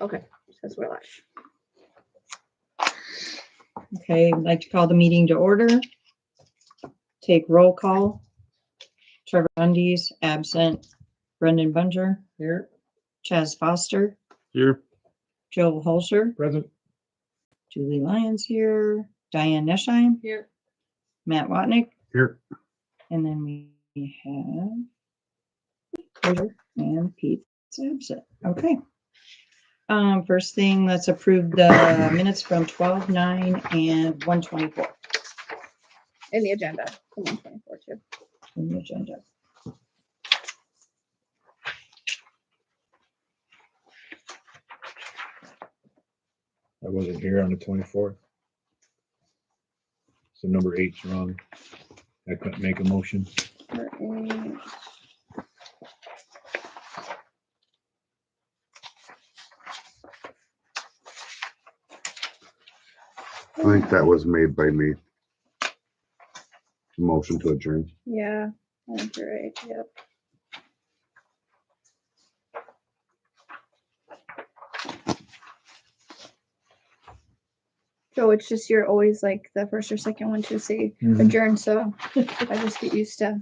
Okay, says we're live. Okay, I'd like to call the meeting to order. Take roll call. Trevor Bundy's absent. Brendan Bunger. Here. Chaz Foster. Here. Joel Holscher. Present. Julie Lyons here. Diane Neschheim. Here. Matt Watnick. Here. And then we have Peter and Pete's absent. Okay. First thing, let's approve the minutes from 12/9 and 1/24 In the agenda. 124 too. in the agenda. I wasn't here on the 24th. So number 8's wrong. I couldn't make a motion. I think that was made by me. Motion to adjourn. Yeah, I think you're right. Yep. So it's just you're always like the first or second one to say adjourn, so I just get used to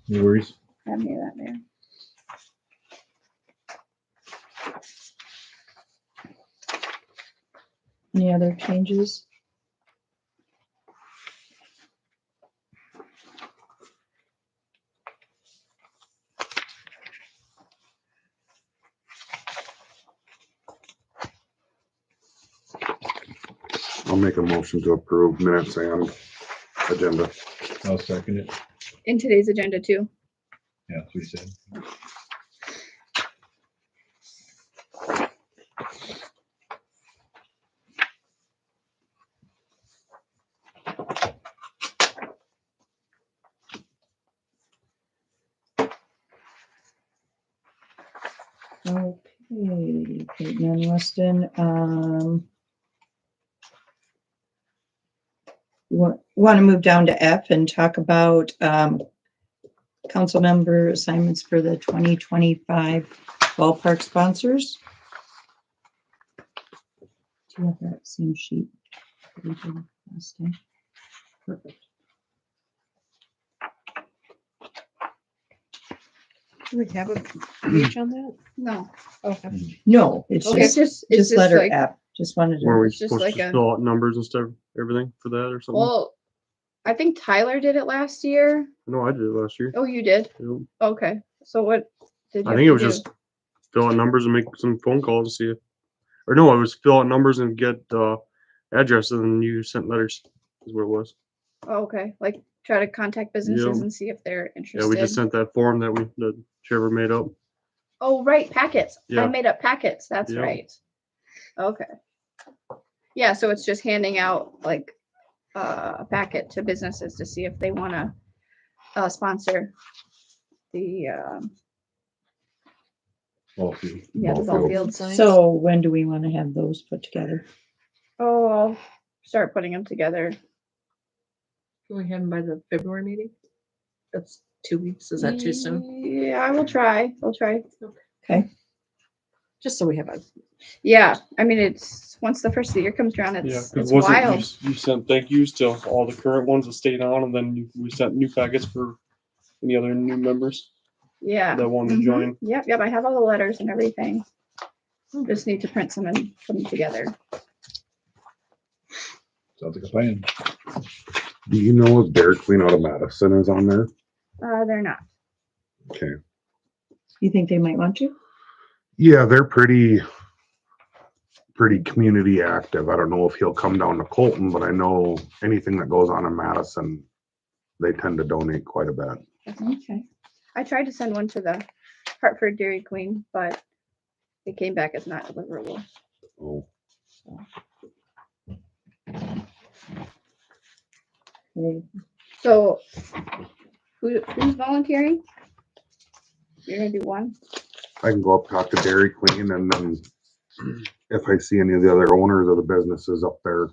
No worries. having that there. Any other changes? I'll make a motion to approve minutes and agenda. I'll second it. In today's agenda too. Yeah, that's what he said. Okay, Peyton and Weston, want to move down to F and talk about, council member assignments for the 2025 ballpark sponsors. Do you have that same sheet that we did last time? Perfect. Do we have a page on that? No. Okay. No, it's Okay, just it's just letter like, F. Just wanted Were to, we It's just supposed like to a- fill out numbers and stuff, everything for that or something? well, I think Tyler did it last year. No, I did it last year. Oh, you did? Yep. Okay. So what did you I have think to it was do? just fill out numbers and make some phone calls to see if, or no, it was fill out numbers and get addresses and then you sent letters is what it was. Oh, okay. Like try to contact businesses Yep. and see if they're interested. Yeah, we just sent that form that Trevor made up. Oh, right, packets. I Yeah. made up packets. That's Yep. right. Okay. Yeah, so it's just handing out like a packet to businesses to see if they want to sponsor the Ball field. yeah, the Ball ball field. field signs. so when do we want to have those put together? Oh, I'll start putting them together. Can we have them by the February meeting? That's 2 weeks. Is that too soon? Yeah, I will try. I'll try. Okay. Just so we have a. Yeah, I mean it's once the first of the year comes around, Yeah, it's because wild. you sent thank yous to all the current ones that stayed on, and then we sent new packets for any other new members Yeah. that wanted to Mhm. join. Yep, yep. I have all the letters and everything. Just need to print some and put them together. Sounds like a plan. Do you know if Dairy Queen out of Madison is on there? They're not. Okay. You think they might want to? Yeah, they're pretty community active. I don't know if he'll come down to Colton, but I know anything that goes on in Madison, they tend to donate quite a bit. Okay. I tried to send one to the Hartford Dairy Queen, but it came back as not deliverable. Oh, Okay. So who's volunteering? You're gonna do one? I can go up, talk to Dairy Queen, and then if I see any of the other owners of the businesses up there,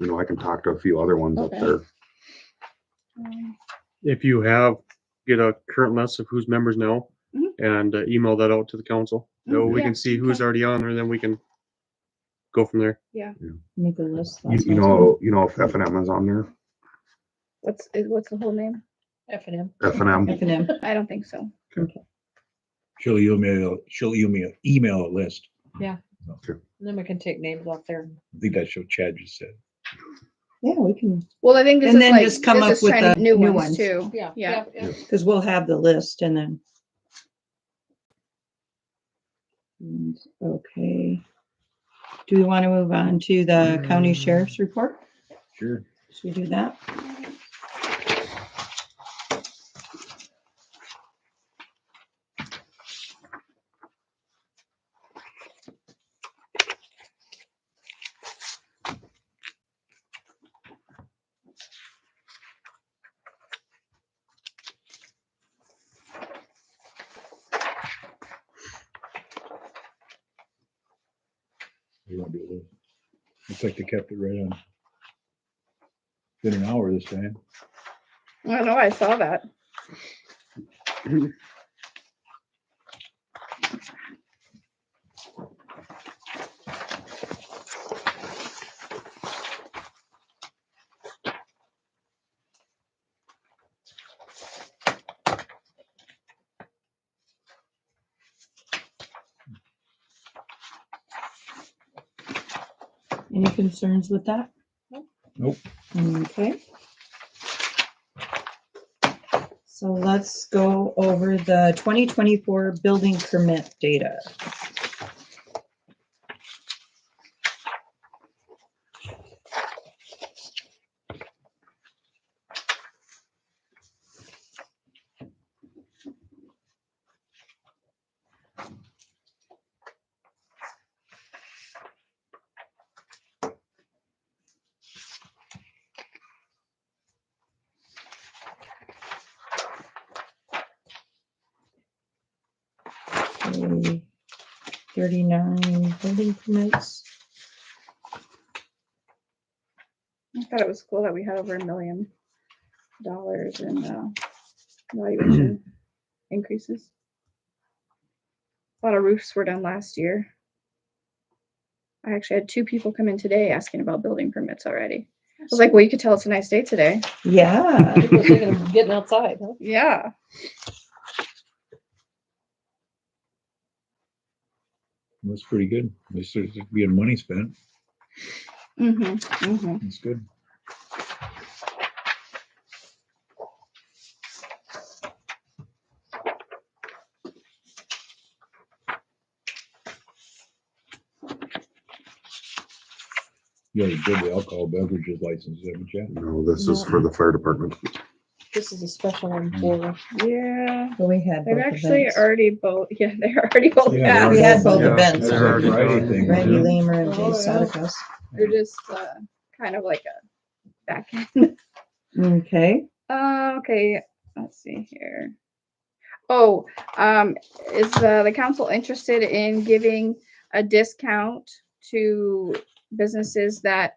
you know, I can talk to a few other ones up Okay. there. If you get a current list of who's members now Mhm. and email that out to the council. No, we Yeah, can see who's okay. already on there, and then we can go from there. Make a list. You know if F&M is on there, What's the whole name? F&M. F&M. F&M. I don't think so. She'll email a list. And then we can take names off there. I think that's what Chad just said. Yeah, we can, Well, I think this And is then like, just come this up is with trying the new new ones ones. too. Yeah. Yeah. because we'll have the list and then. Okay. Do we want to move on to the county sheriff's report? Sure. Should we do that? You want to do this? Looks like they kept it right on. Been an hour this time. I know, I saw that. Any concerns with that? Nope. Okay. So let's go over the 2024 building permit data. Okay, 39 building permits. I thought it was cool that we had over $1 million in valuation increases. A lot of roofs were done last year. I actually had 2 people come in today asking about building permits already. I was like, well, you could tell it's a nice day today. Yeah. People are thinking of getting outside, huh? Yeah. That's pretty good. At least there's being money spent. Mm-hmm. Mm-hmm. That's good. You already did the alcohol beverages licenses, haven't you? No, this is for the fire department. This is a special one for, Yeah. Well, we had They've both actually events. already both. Yeah, they're already both. Yeah, We had both Yeah, events. they're already Friday done. thing. Randy Yeah. Lamer and Jay Oh, yeah. Sadekis. They're just kind of like a back end. Okay. Okay. Let's see here. Oh, is the council interested in giving a discount to businesses that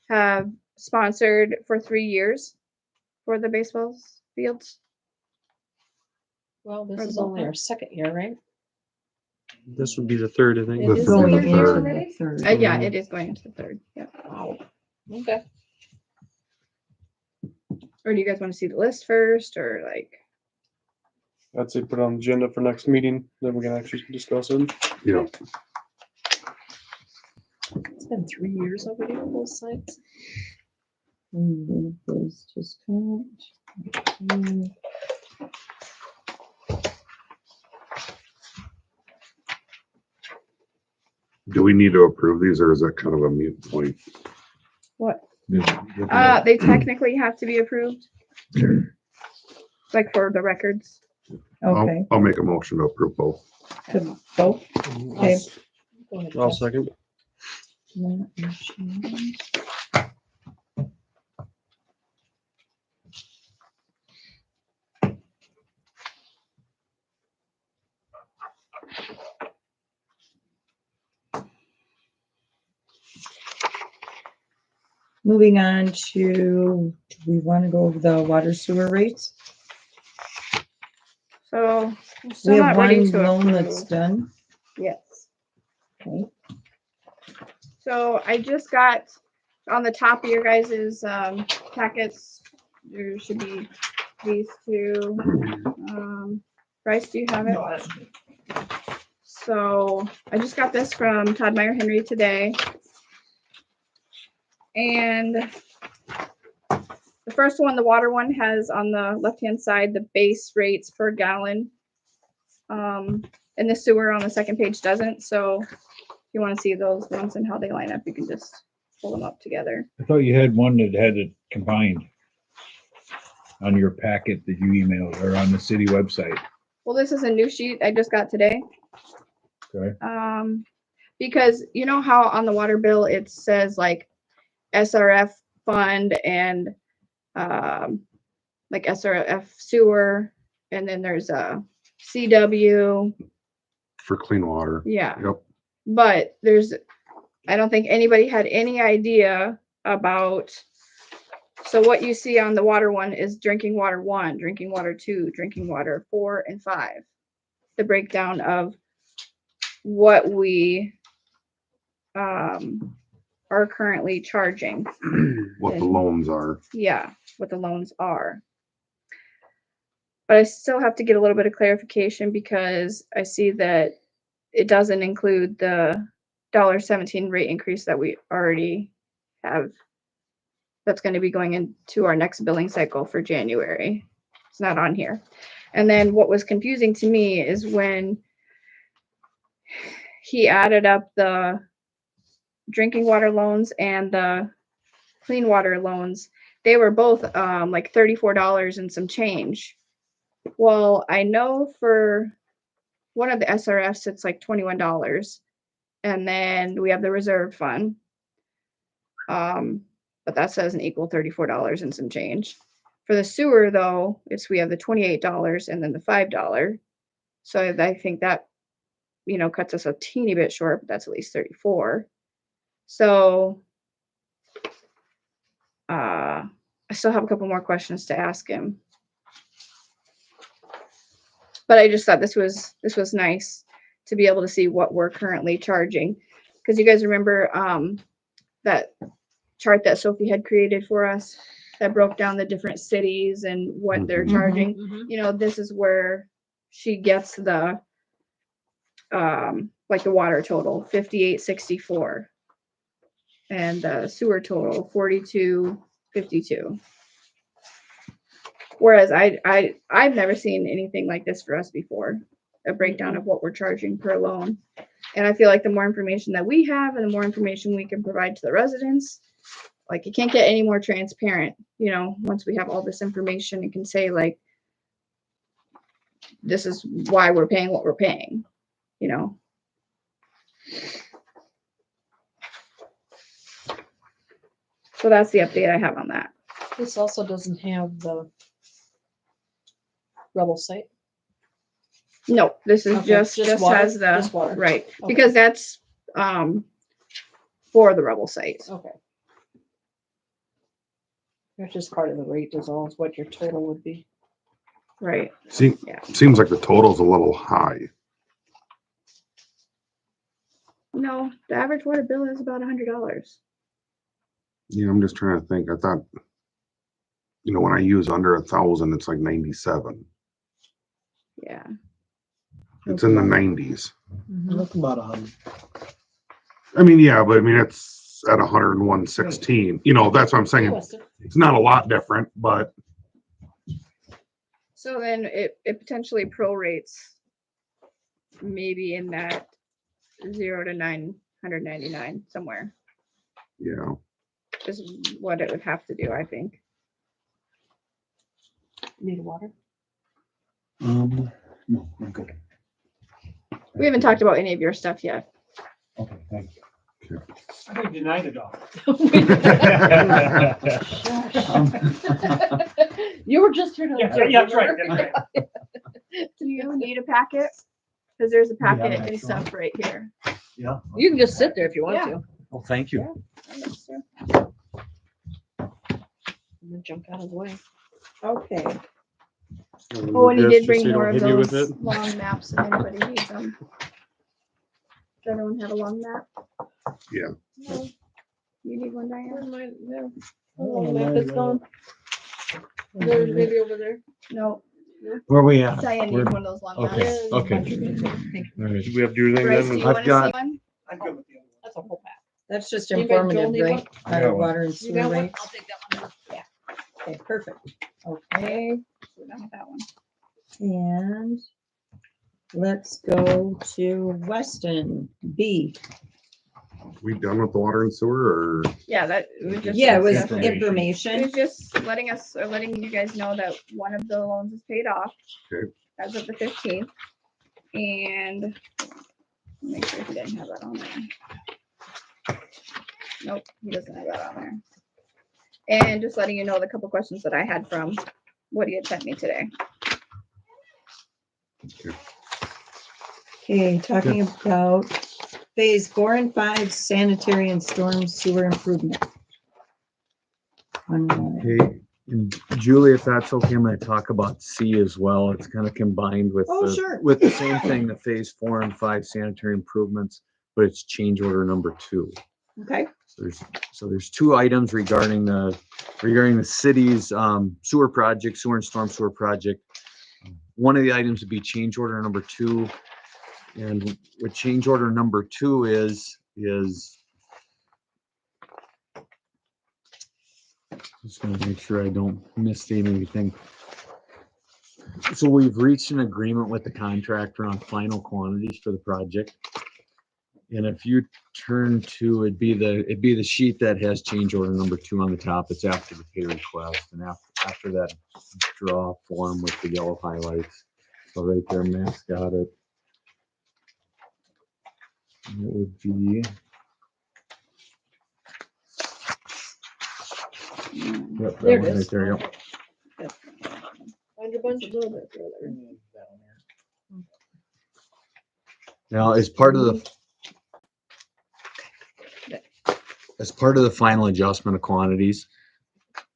have sponsored for 3 years for the baseball fields? well, this Or is the only ballpark. our second year, right? This would be the 3rd, I think. It This is is the the 3rd year third. already? Third. Yeah, it is going into the 3rd. Yeah. Wow. Okay. Or do you guys want to see the list first, or like? I'd say put it on the agenda for next meeting, then we can actually discuss it. Yeah, It's been 3 years already on both sides. This discount. Okay. do we need to approve these or is that kind of a mute point? What? Looking at- They technically have to be approved. Like for the records. Okay. I'll make a motion to approve both. To both. Okay. Go ahead, I'll Jeff. second. Moving on to, do we want to go over the water sewer rates? So we're We still have not ready one to loan that's approve. done. Yes. Okay. So I just got on the top of your guys's packets, there should be these two. Bryce, do you have it? So I just got this from Todd Meyer Henry today. And the first one, the water one, has on the left-hand side the base rates per gallon. And the sewer on the second page doesn't. So if you want to see those ones and how they line up, you can just pull them up together. I thought you had one that had it combined on your packet that you emailed or on the city website. Well, this is a new sheet I just got today. Okay. Because you know how on the water bill it says like SRF fund and like SRF sewer, and then there's a CW. For clean water. Yeah. Yep. But I don't think anybody had any idea about, so what you see on the water one is drinking water 1, drinking water 2, drinking water 4 and 5. The breakdown of what we are currently charging. What the loans are. Yeah, what the loans are. But I still have to get a little bit of clarification because I see that it doesn't include the $1.17 rate increase that we already have. That's going to be going into our next billing cycle for January. It's not on here. And then what was confusing to me is when he added up the drinking water loans and the clean water loans, they were both like $34 and some change. Well, I know for one of the SRFs, it's like $21. And then we have the reserve fund. But that says an equal $34 and some change. For the sewer, though, we have the $28 and then the $5. So I think that, cuts us a teeny bit short, but that's at least 34. So I still have a couple more questions to ask him. But I just thought this was nice to be able to see what we're currently charging. Because you guys remember that chart that Sophie had created for us that broke down the different cities and what they're charging. This is where she gets the like the water total, 58.64, and the sewer total, 42.52. Whereas I've never seen anything like this for us before, a breakdown of what we're charging per loan. And I feel like the more information that we have and the more information we can provide to the residents, like it can't get any more transparent, once we have all this information and can say like, this is why we're paying what we're paying, So that's the update I have on that. This also doesn't have the Rebel site. No, this is Okay, just water, has the, just water. right, Okay. because that's for the Rebel site. Okay. That's just part of the rate is all is what your total would be. Right. Yeah. Seems like the total's a little high. No, the average water bill is about $100. I'm just trying to think. I thought, when I use under 1,000, it's like 97. Yeah. It's in the 90s. Look about 100. I mean, yeah, but it's at 101.16. That's what I'm saying. It's not a lot different, but So then it potentially prorates maybe in that 0 to 999 somewhere yeah. is what it would have to do, I think. Need water? No, I'm good. We haven't talked about any of your stuff yet. Okay, thank you. I denied it all. You were just here to. Yeah, that's right. That's right. Do you need a packet? Because there's a Yeah, packet that's and stuff right here. Yeah. You can just sit there if you want Yeah. to. Well, thank you. And then jump out of the way. Okay. Oh, and he Yes, did just bring so you more don't of hit me with those it. long maps if anybody needs them. Does everyone have a long map? Yeah. No. You need one, Diane? Where's mine? No. Oh, Oh, map is gone. Mhm. There's maybe over there. No, Where we at? Diane Where- needs one of those long maps. Okay, okay. All right. Do we have to do anything Bryce, do then? you I've wanna see got- one? I'm good with the other one. That's a whole pack. That's just Anybody, Joel, informative, need right? I got Our one. water and You sewer got one? rates. I'll take that one. Okay, perfect. Okay, We don't have that one. and let's go to Weston B. We done with the water and sewer or? Yeah, that, it was just. Yeah, it was discussion. information. It was just letting us, or letting you guys know that one of the loans is paid off. Okay. As of the 15th. And make sure he didn't have that on there. Nope, he doesn't have that on there. And just letting you know the couple questions that I had from what he had sent me today. Okay, talking about phase 4 and 5 sanitary and storm sewer improvement. Okay, and Julie, if that's okay, I'm gonna talk about C as well. It's kind of combined with Oh, sure. with the same thing, the phase 4 and 5 sanitary improvements, but it's change order number 2. Okay, So there's 2 items regarding the city's sewer project, sewer and storm sewer project. One of the items would be change order number 2. And what change order number 2 is just gonna make sure I don't misstate anything. So we've reached an agreement with the contractor on final quantities for the project. And if you turn to, it'd be the sheet that has change order number 2 on the top. It's after the pay request and after that draw form with the yellow highlights. So right there, Matt's got it. And it would be, yep, that There it one is. right there, yep. Find your bunch a little bit further. Now, as part of the final adjustment of quantities,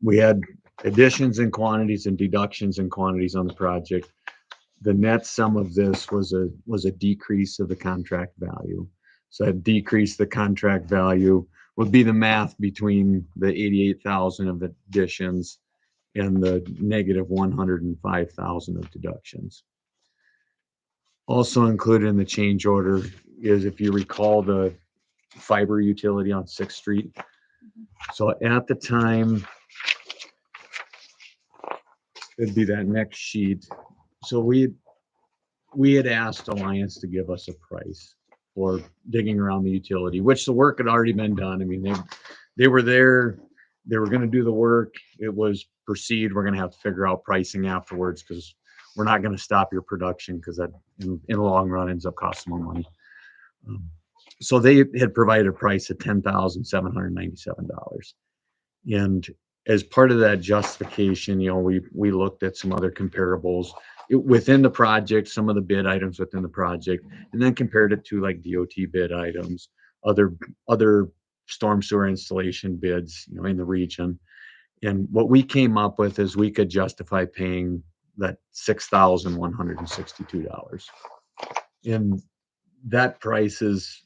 we had additions in quantities and deductions in quantities on the project. The net sum of this was a decrease of the contract value. So that decrease the contract value would be the math between the 88,000 of additions and the negative 105,000 of deductions. Also included in the change order is, if you recall, the fiber utility on 6th Street. So at the time, it'd be that next sheet. So we had asked Alliance to give us a price for digging around the utility, which the work had already been done. I mean, they were there, they were gonna do the work. It was proceed. We're gonna have to figure out pricing afterwards because we're not gonna stop your production because that in the long run ends up costing more money. So they had provided a price of $10,797. And as part of that justification, we looked at some other comparables within the project, some of the bid items within the project, and then compared it to like DOT bid items, other storm sewer installation bids, in the region. And what we came up with is we could justify paying that $6,162. And that price is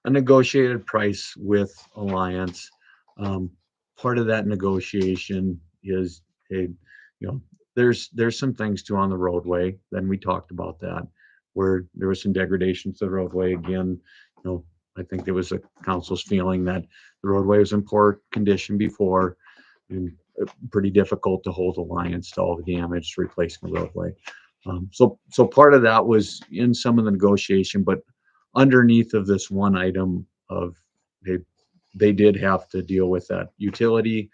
a negotiated price with Alliance. Part of that negotiation is, there's some things too on the roadway. Then we talked about that, where there was some degradation to the roadway. Again, I think there was a council's feeling that the roadway was in poor condition before, and pretty difficult to hold Alliance to all the damage to replacing the roadway. So part of that was in some of the negotiation, but underneath of this one item of they did have to deal with that utility.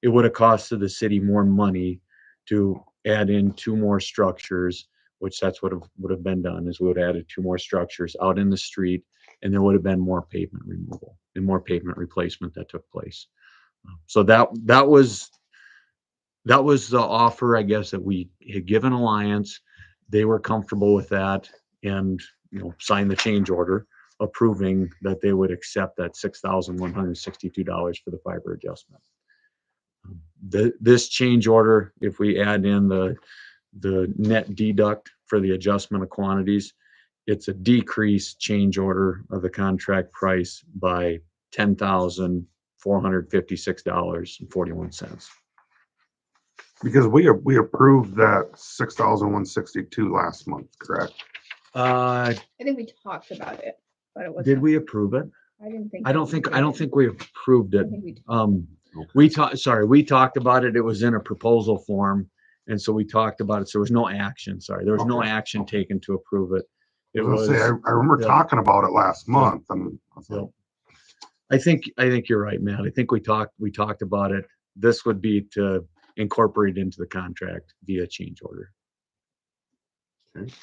It would have costed the city more money to add in 2 more structures, which that's what would have been done, is we would have added 2 more structures out in the street, and there would have been more pavement removal and more pavement replacement that took place. So that was the offer, I guess, that we had given Alliance. They were comfortable with that and, signed the change order approving that they would accept that $6,162 for the fiber adjustment. This change order, if we add in the net deduct for the adjustment of quantities, it's a decreased change order of the contract price by $10,456.41. Because we approved that 6,162 last month, correct? Uh, I think we talked about it, but it wasn't. did we approve it? I didn't think. I don't think we approved I it. think we did. We talked about it. It was in a proposal form. And so we talked about it. So there was no action, sorry. There was no Okay. action taken to approve it. It I was was, gonna say, I remember yeah. talking about it last month and I was like, I think you're right, Matt. I think we talked about it. This would be to incorporate into the contract via change order. Okay.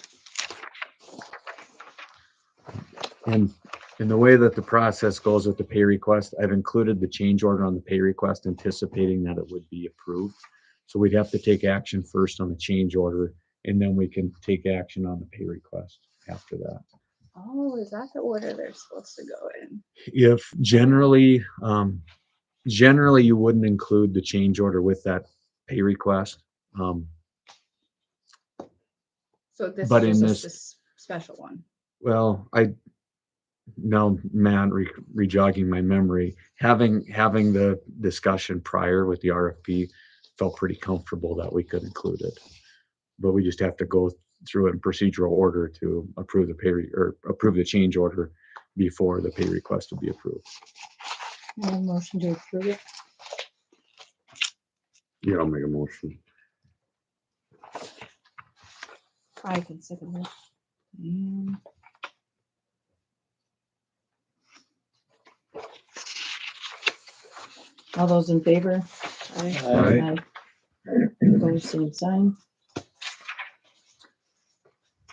And in the way that the process goes with the pay request, I've included the change order on the pay request, anticipating that it would be approved. So we'd have to take action first on the change order, and then we can take action on the pay request after that. Oh, is that the order they're supposed to go in? If generally, generally you wouldn't include the change order with that pay request. So this But is in just this- this special one. Well, now, Matt, rejogging my memory, having the discussion prior with the RFP, felt pretty comfortable that we could include it. But we just have to go through it in procedural order to approve the or approve the change order before the pay request will be approved. Motion to approve it. yeah, I'll make a motion. I can second that. All those in favor? Aye. Opposed, same sign.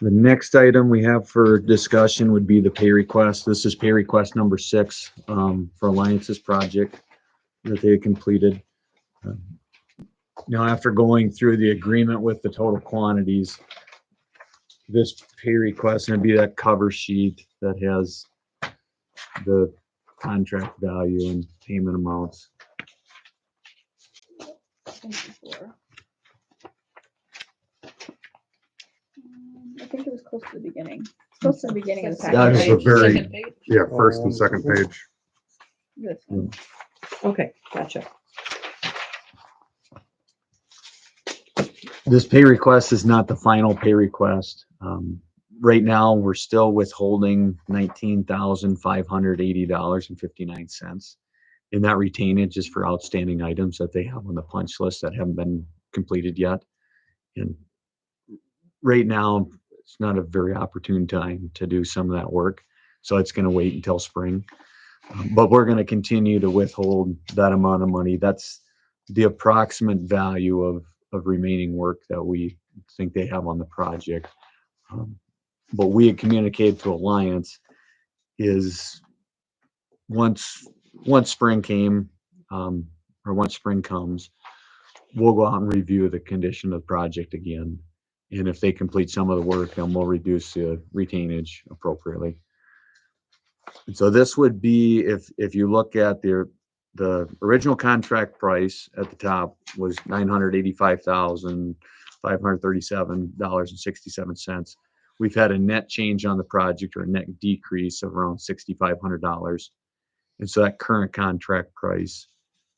The next item we have for discussion would be the pay request. This is pay request number 6 for Alliance's project that they completed. Now, after going through the agreement with the total quantities, this pay request, and it'd be that cover sheet that has the contract value and payment amounts. I think it was close to the beginning. Close to the beginning of the That packet, is a right? very- Second page. Yeah, first and second page. This one. Okay, gotcha. This pay request is not the final pay request. Right now, we're still withholding $19,580.59. And that retainage is for outstanding items that they have on the punch list that haven't been completed yet. And right now, it's not a very opportune time to do some of that work. So it's going to wait until spring. But we're going to continue to withhold that amount of money. That's the approximate value of remaining work that we think they have on the project. But we had communicated to Alliance is once spring came, or once spring comes, we'll go out and review the condition of the project again. And if they complete some of the work, then we'll reduce the retainage appropriately. And so this would be, if you look at the original contract price at the top was $985,537.67. We've had a net change on the project, or a net decrease of around $6,500. And so that current contract price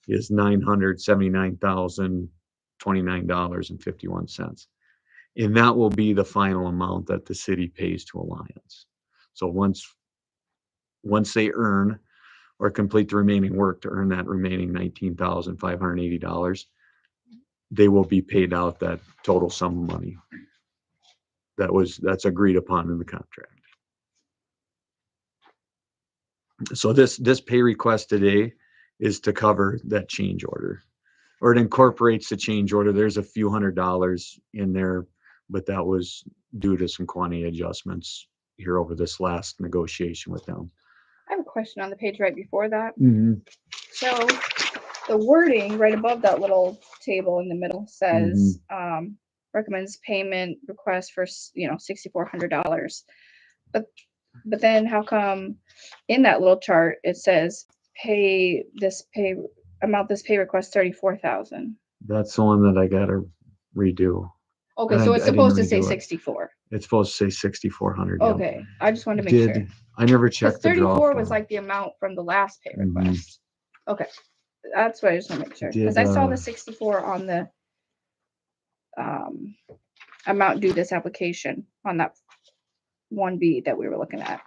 is $979,029.51. And that will be the final amount that the city pays to Alliance. So once they earn or complete the remaining work to earn that remaining $19,580, they will be paid out that total sum of money that's agreed upon in the contract. So this pay request today is to cover that change order, or it incorporates the change order. There's a few $100s in there, but that was due to some quantity adjustments here over this last negotiation with them. I have a question on the page right before that. Mm-hmm. So the wording right above that little table in the middle says, recommends payment request for, $6,400. But then how come in that little chart, it says this pay request 34,000? That's the one that I gotta redo. Okay, And so I it's didn't supposed to say redo it. 64. It's supposed to say 6,400. Okay, I just wanted to make sure. I never Because checked the draw 34 was form. like the amount from the last pay Mhm. request. Okay, that's what I just want to make sure. Because I saw the 64 on the amount due this application on that 1B that we were looking at.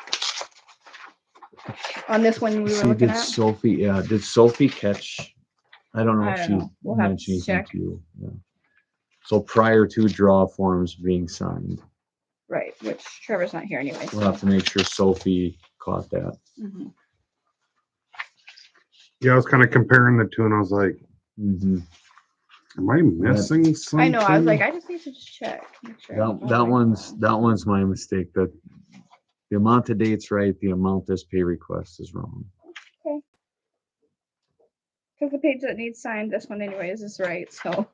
On this one we were See, looking did at. Sophie catch? I don't know I if don't she know. We'll have to mentioned anything check. to you. Yeah. So prior to draw forms being signed, Right, which Trevor's not here anyway. we'll have to make sure Sophie caught that. Mhm. Yeah, I was kind of comparing the two and I was like, Mhm. am I missing something? I know, I was like, I just need to just check. Make sure I'm That following that along. one's my mistake. That the amount of date's right, the amount this pay request is wrong. Because the page that needs signed, this one anyways is right, so.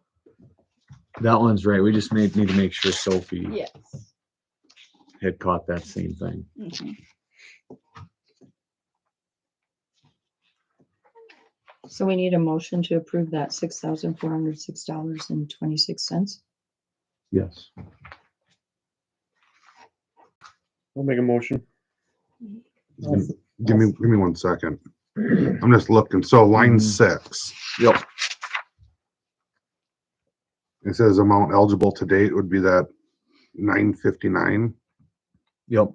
That one's right. We just need to make sure Sophie Yes. had caught that same thing. Mhm. So we need a motion to approve that $6,406.26. Yes. I'll make a motion. Give me 1 second. I'm just looking. So line Mhm. 6, Yep. it says amount eligible to date would be that 959. Yep.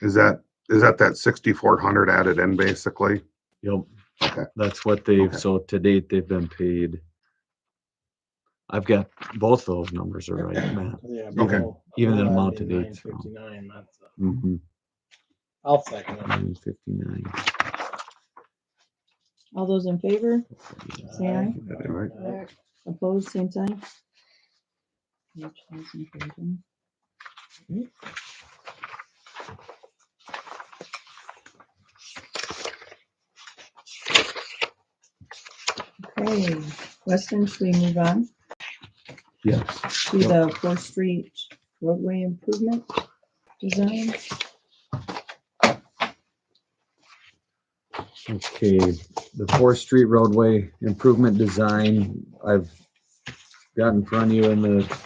Is that 6,400 added in basically? Yep. Okay. That's what they've, Okay. so to date, they've been paid. I've got both of those numbers are right, Matt. Yeah. Okay. Even the below amount to that date. being 959, that's, Mm-hmm. I'll second it. 959. All those in favor, say aye. All right. Opposed, same sign. Which is in favor. Okay, Weston, should we move on Yes. to the 4th Street roadway improvement design? Okay, the 4th Street roadway improvement design, I've got in front of you in the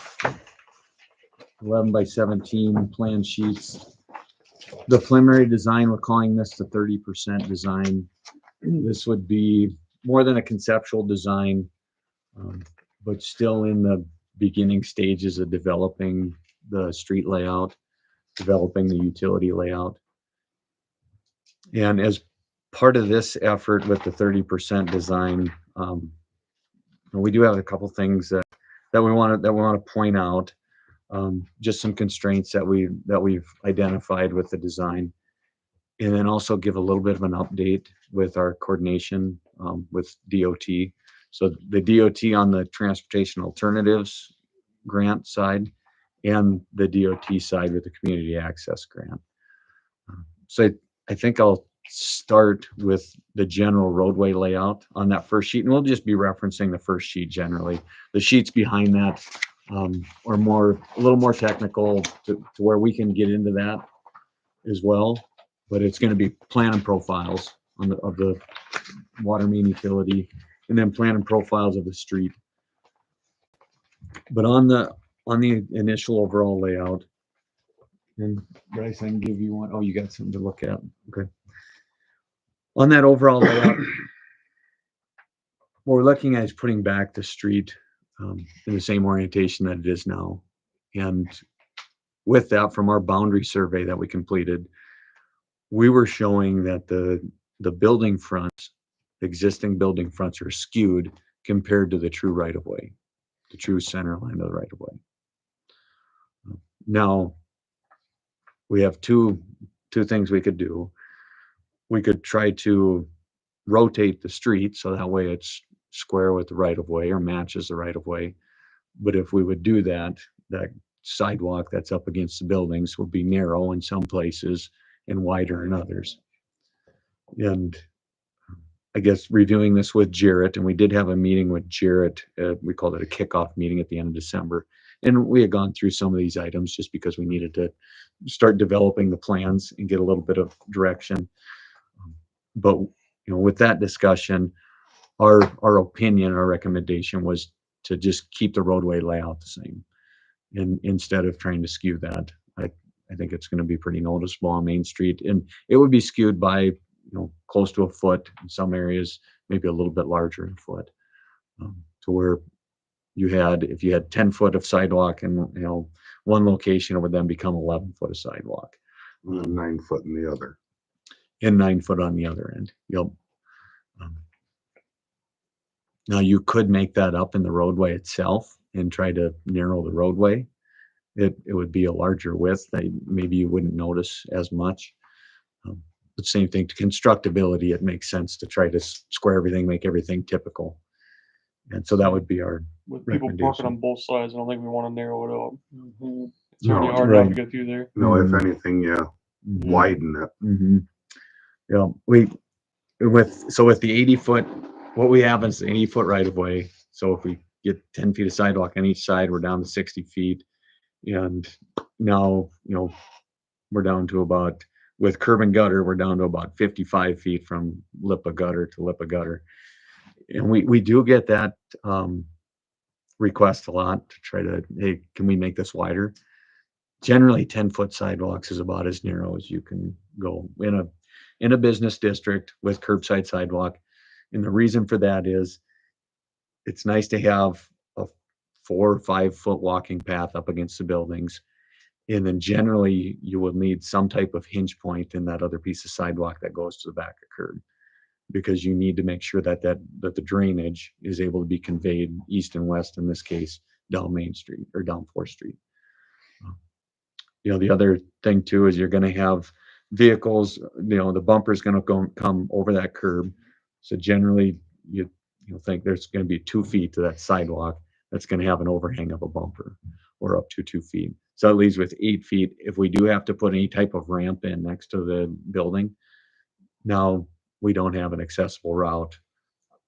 11x17 plan sheets. The preliminary design, we're calling this the 30% design. This would be more than a conceptual design, but still in the beginning stages of developing the street layout, developing the utility layout. And as part of this effort with the 30% design, we do have a couple things that we want to point out. Just some constraints that we've identified with the design, and then also give a little bit of an update with our coordination with DOT. So the DOT on the transportation alternatives grant side, and the DOT side with the community access grant. So I think I'll start with the general roadway layout on that first sheet, and we'll just be referencing the first sheet generally. The sheets behind that are a little more technical to where we can get into that as well, but it's going to be plan and profiles of the water main utility, and then plan and profiles of the street. But on the initial overall layout, and Bryce, I can give you one. Oh, you got something to look at. Okay. On that overall layout, what we're looking at is putting back the street in the same orientation that it is now. And with that, from our boundary survey that we completed, we were showing that the building fronts, existing building fronts, are skewed compared to the true right-of-way, the true center line of the right-of-way. Now, we have two things we could do. We could try to rotate the street so that way it's square with the right-of-way or matches the right-of-way. But if we would do that, that sidewalk that's up against the buildings would be narrow in some places and wider in others. And I guess reviewing this with Jarrett, and we did have a meeting with Jarrett, we called it a kickoff meeting at the end of December. And we had gone through some of these items just because we needed to start developing the plans and get a little bit of direction. But with that discussion, our opinion, our recommendation was to just keep the roadway layout the same. instead of trying to skew that. I think it's going to be pretty noticeable on Main Street, and it would be skewed by, close to a foot in some areas, maybe a little bit larger in foot. To where if you had 10 foot of sidewalk and, one location, it would then become 11 foot of sidewalk. And then 9 foot in the other. And 9 foot on the other end. Yep. Now you could make that up in the roadway itself and try to narrow the roadway. It would be a larger width that maybe you wouldn't notice as much. But same thing to constructability, it makes sense to try to square everything, make everything typical. And so that would be our With people parking recommendation. on both sides, I don't think we want to narrow it up. Mhm. It's already No, hard enough right. to get through there. No, if Mhm. anything, yeah, Mhm. widen it. Mm-hmm. Yeah, with the 80 foot, what we have is 80 foot right of way. So if we get 10 feet of sidewalk on each side, we're down to 60 feet. And now, we're down to about, with curb and gutter, we're down to about 55 feet from lip of gutter to lip of gutter. And we do get that request a lot to try to, hey, can we make this wider? Generally 10-foot sidewalks is about as narrow as you can go in a business district with curbside sidewalk. And the reason for that is it's nice to have a 4 or 5 foot walking path up against the buildings. And then generally you will need some type of hinge point in that other piece of sidewalk that goes to the back of curb, because you need to make sure that the drainage is able to be conveyed east and west, in this case, down Main Street or down 4th Street. The other thing too is you're gonna have vehicles, the bumper's gonna come over that curb. So generally, you think there's gonna be 2 feet to that sidewalk that's gonna have an overhang of a bumper, or up to 2 feet. So it leaves with 8 feet. If we do have to put any type of ramp in next to the building, now we don't have an accessible route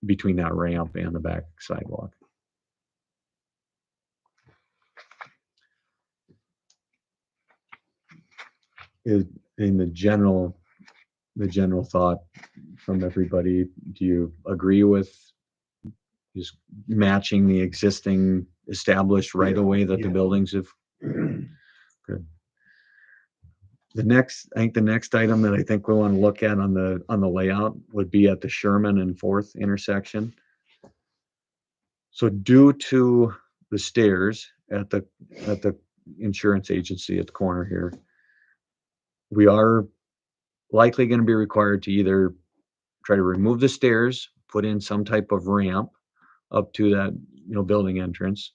between that ramp and the back sidewalk. In the general thought from everybody, do you agree with just matching the existing established right of way that the Yeah. buildings have? Good. I think the next item that I think we want to look at on the layout would be at the Sherman and 4th intersection. So due to the stairs at the insurance agency at the corner here, we are likely going to be required to either try to remove the stairs, put in some type of ramp up to that, building entrance,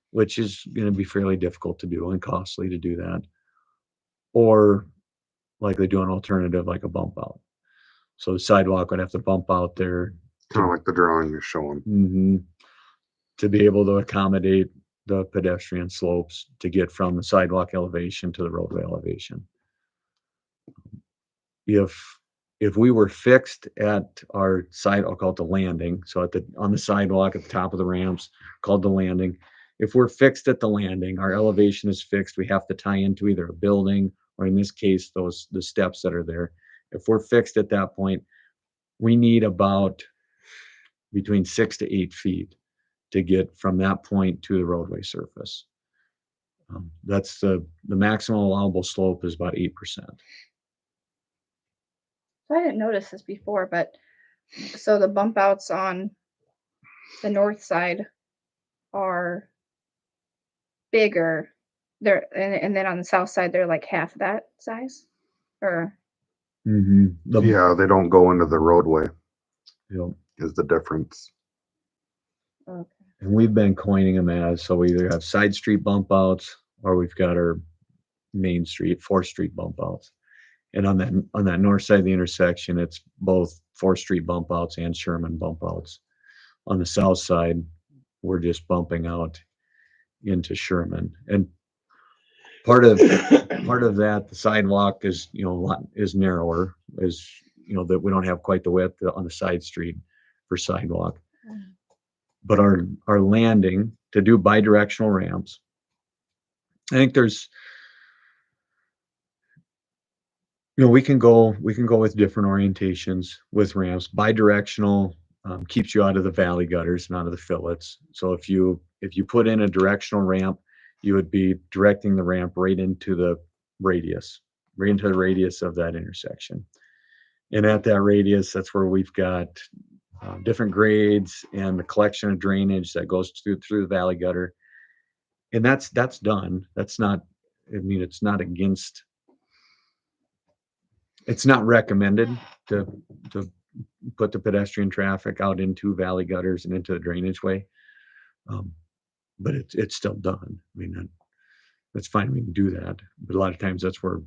which is going to be fairly difficult to do and costly to do that, or likely do an alternative like a bump out. So the sidewalk would have to bump out there Kind of like the drawing you're showing. to be able to accommodate the pedestrian slopes to get from the sidewalk elevation to the roadway elevation. If we were fixed at our side, I'll call it the landing, so on the sidewalk at the top of the ramps, called the landing. If we're fixed at the landing, our elevation is fixed, we have to tie into either a building, or in this case, the steps that are there. If we're fixed at that point, we need about between 6 to 8 feet to get from that point to the roadway surface. That's the maximum allowable slope is about 8%. So I didn't notice this before, but so the bump outs on the north side are bigger. And then on the south side they're like half that size, or Yeah, they don't go into the roadway Yep. is the difference. okay. And we've been coining them as, so we either have side street bump outs, or we've got our Main Street, 4th Street bump outs. And on that north side of the intersection, it's both 4th Street bump outs and Sherman bump outs. On the south side, we're just bumping out into Sherman. And part of that, the sidewalk is, is narrower, that we don't have quite the width on the side street for sidewalk. But our landing to do bidirectional ramps, I think there's, we can go with different orientations with ramps. Bidirectional keeps you out of the valley gutters and out of the fillets. So if you put in a directional ramp, you would be directing the ramp right into the radius of that intersection. And at that radius, that's where we've got different grades and the collection of drainage that goes through the valley gutter. And that's done. That's not, I mean, it's not recommended to put the pedestrian traffic out into valley gutters and into the drainage way. But it's still done. I mean, that's fine. We can do that. But a lot of times that's where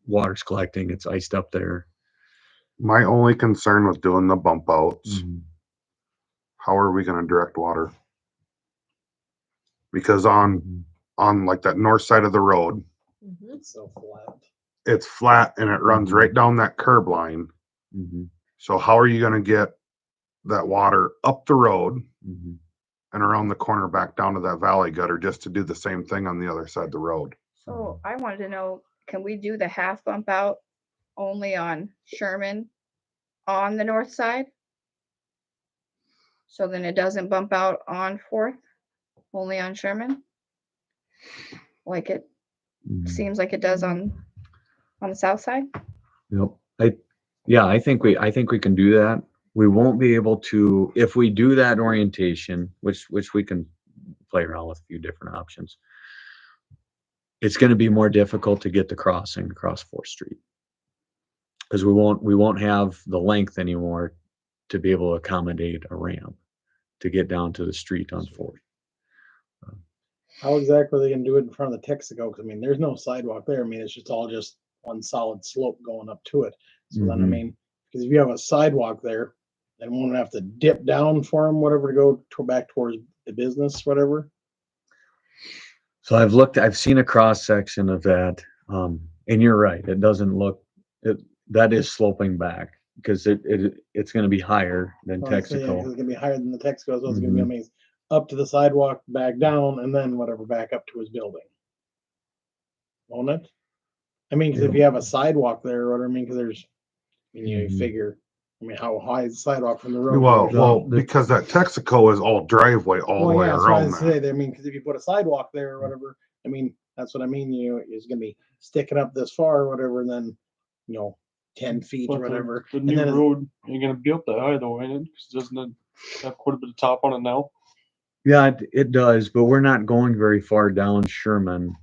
water's collecting. It's iced up there. My only concern with doing the bump outs, Mhm. how are we gonna direct water? Because on like that north side of the road, Mhm. It's so flat. it's flat and it runs right down that curb line. Mhm. So how are you gonna get that water up the road Mhm. and around the corner back down to that valley gutter just to do the same thing on the other side of the road? So I wanted to know, can we do the half bump out only on Sherman on the north side? So then it doesn't bump out on Fourth, only on Sherman? Like it Mhm. seems like it does on the south side? Yep. I think we can do that. We won't be able to, if we do that orientation, which we can play around with a few different options. It's going to be more difficult to get the crossing across 4th Street because we won't have the length anymore to be able to accommodate a ramp to get down to the street on 4th. How exactly are they gonna do it in front of the Texaco? 'Cause I mean, there's no sidewalk there. I mean, it's all just one solid slope going up to it. So then, I Mhm. mean, because if you have a sidewalk there, they won't have to dip down for them, whatever, to go back towards the business, whatever. So I've seen a cross section of that. And you're right. It doesn't look, that is sloping back because it's going to be higher than I'm saying, 'cause Texaco. it's gonna be higher than the Texaco, so it's gonna be Mhm. amazing. Up to the sidewalk, back down, and then whatever, back up to his building. Won't it? I mean, because if you have a sidewalk there, or what I mean, because there's, I mean, you Mhm. figure, I mean, how high is the sidewalk from the road? Well, because that Texaco is all driveway all the way yeah, that's what I around say. that. I mean, because if you put a sidewalk there or whatever, I mean, that's what I mean. You know, it's gonna be sticking up this far or whatever, and then, 10 feet or But whatever. the and new then it- road ain't gonna be up that high though, ain't it? 'Cause doesn't it have quite a bit of top on it now? Yeah, it does, but we're not going very far down Sherman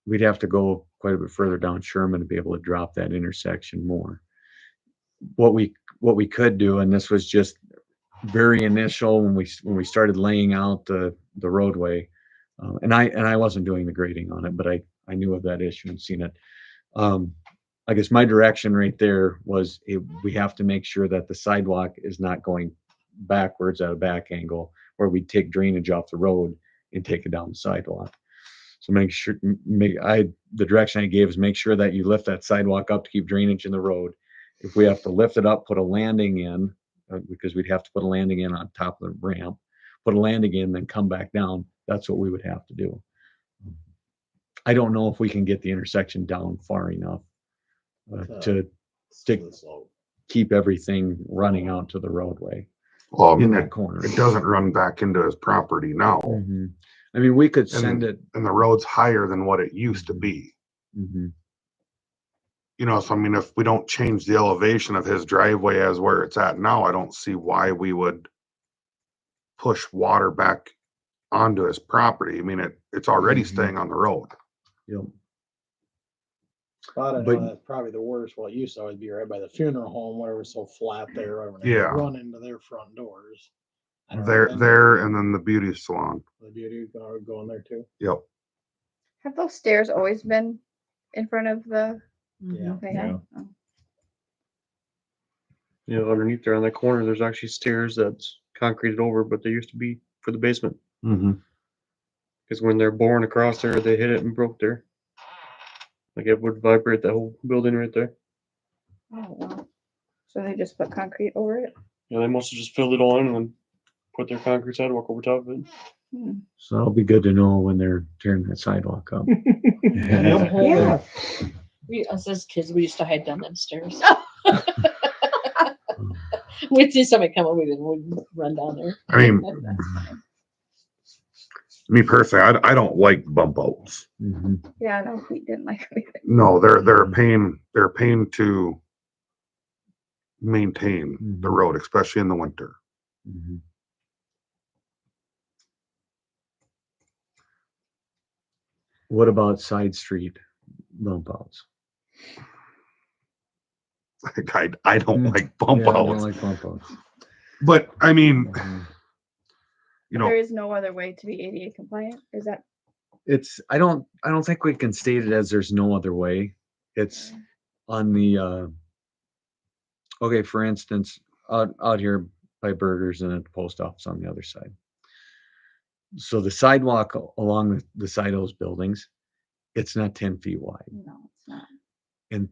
we'd have to go quite a bit further down Sherman to be able to drop that intersection more. What we could do, and this was just very initial when we started laying out the roadway, and I wasn't doing the grading on it, but I knew of that issue and seen it. I guess my direction right there was we have to make sure that the sidewalk is not going backwards at a back angle where we take drainage off the road and take it down the sidewalk. So the direction I gave is make sure that you lift that sidewalk up to keep drainage in the road. If we have to lift it up, put a landing in, because we'd have to put a landing in on top of the ramp, put a landing in, then come back down. That's what we would have to do. I don't know if we can get the intersection down far enough to the slope. keep everything running out to the roadway Well, I in mean, that corner. it doesn't run back into his property now. Mhm. I mean, we could send it. And the road's higher than what it used to be. Mhm. So I mean, if we don't change the elevation of his driveway as where it's at now, I don't see why we would push water back onto his property. I mean, it's already Mhm. staying on the road. Yep. Spot, I But- know that's probably the worst. What used to always be right by the funeral home, where it was so flat there, whatever, and they Yeah. run into their front doors. I don't know, There, then there, and then the beauty salon. The beauty going there too. Yep. Have those stairs always been in front of the? Yeah. They have? Oh. Yeah, underneath there on that corner, there's actually stairs that's concreted over, but they used to be for the basement. Mm-hmm. Because when they're boring across there, they hit it and broke there. Like it would vibrate the whole building right there. Oh, wow. So they just put concrete over it? Yeah, they must have just filled it all in and then put their concrete sidewalk over top of it. Hmm. So it'll be good to know when they're tearing that sidewalk up. Yeah. Us as kids, we used to hide down them stairs. We'd see somebody come over, we'd run down there. I mean, Me personally, I don't like bump outs. Mhm. Yeah, no, we didn't like anything. No, they're a pain. They're a pain to maintain the Mhm. road, especially in the winter. Mhm. What about side street bump outs? I don't Mm. like bump Yeah, I don't outs, like bump outs. but I mean, Mhm. you There know, is no other way to be ADA compliant. Is that? I don't think we can state it as there's no other way. It's on the, okay, for instance, out here by Burgers and at the post office on the other side. So the sidewalk along the side of those buildings, it's not 10 feet wide. No, it's not. And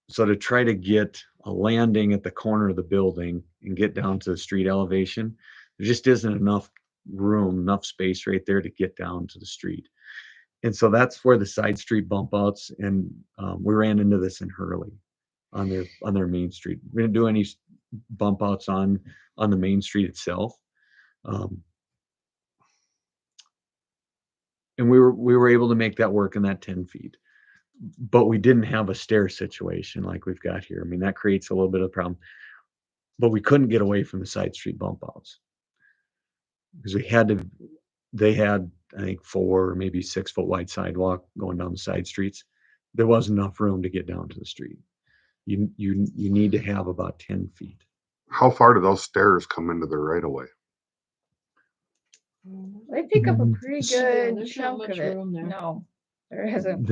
so to try to get a landing at the corner of the building and get down to the street elevation, there just isn't enough room, enough space right there to get down to the street. And so that's where the side street bump outs, and we ran into this in Hurley on their main street. We didn't do any bump outs on the main street itself. And we were able to make that work in that 10 feet. But we didn't have a stair situation like we've got here. I mean, that creates a little bit of a problem. But we couldn't get away from the side street bump outs because they had, I think, 4 or maybe 6 foot wide sidewalk going down the side streets. There wasn't enough room to get down to the street. You need to have about 10 feet. how far do those stairs come into the right of way? They take up a pretty Yeah, good there's not chunk much of it. room there. No, there isn't.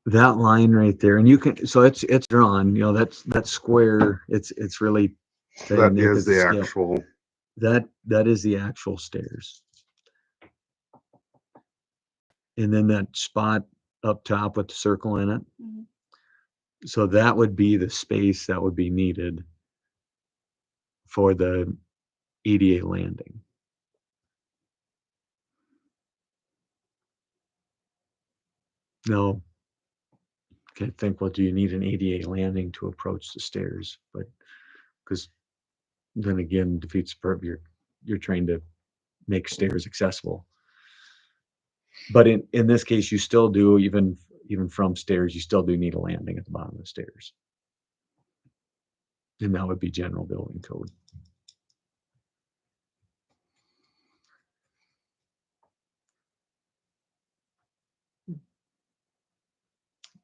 That line right there, and you can, so it's drawn, that square, it's really tight That in there 'cause is the it's scale. actual. That is the actual stairs. And then that spot up top with the circle in it. Mhm. So that would be the space that would be needed for the EDA landing. No. Okay, think, well, do you need an ADA landing to approach the stairs? But because then again, defeats the purpose. You're trying to make stairs accessible. But in this case, you still do, even from stairs, you still do need a landing at the bottom of the stairs. And that would be general building code.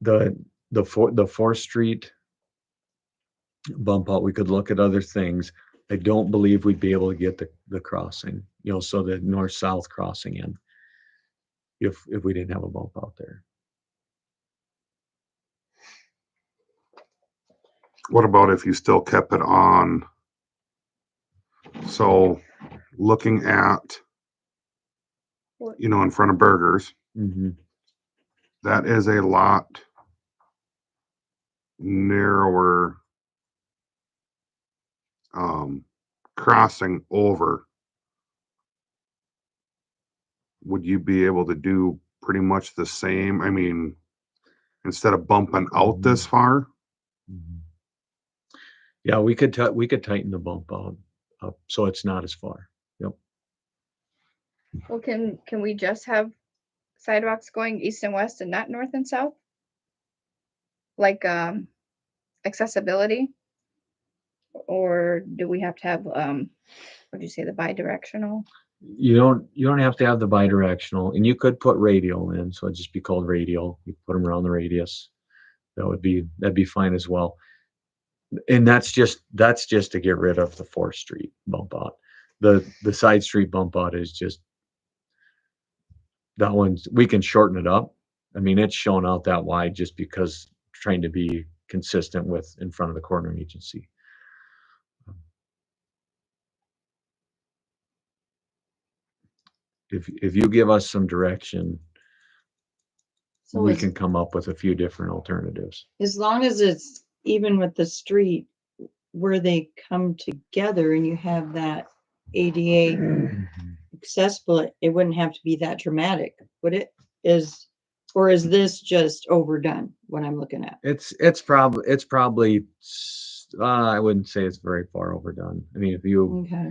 The 4th Street bump out, we could look at other things. I don't believe we'd be able to get the crossing, so the north-south crossing in if we didn't have a bump out there. What about if you still kept it on? So looking at, in front of Burgers, Mm-hmm. that is a lot narrower crossing over. Would you be able to do pretty much the same? I mean, instead of bumping out this far? Mm-hmm. Yeah, we could tighten the bump out up so it's not as far. Yep. Well, can we just have sidewalks going east and west and not north and south? Like accessibility? Or do we have to have what do you say, the bi-directional? You don't have to have the bi-directional, and you could put radial in, so it'd just be called radial. You put them around the radius. That'd be fine as well. And that's just to get rid of the 4th Street bump out. The side street bump out is just, that one's, we can shorten it up. I mean, it's shown out that wide just because trying to be consistent with in front of the corner agency. If you give us some direction, So we can come up with a few different alternatives. as long as it's even with the street where they come together and you have that ADA accessible, it wouldn't have to be that dramatic, would it? Or is this just overdone, what I'm looking at? It's probably I wouldn't say it's very far overdone. I mean, if you Okay.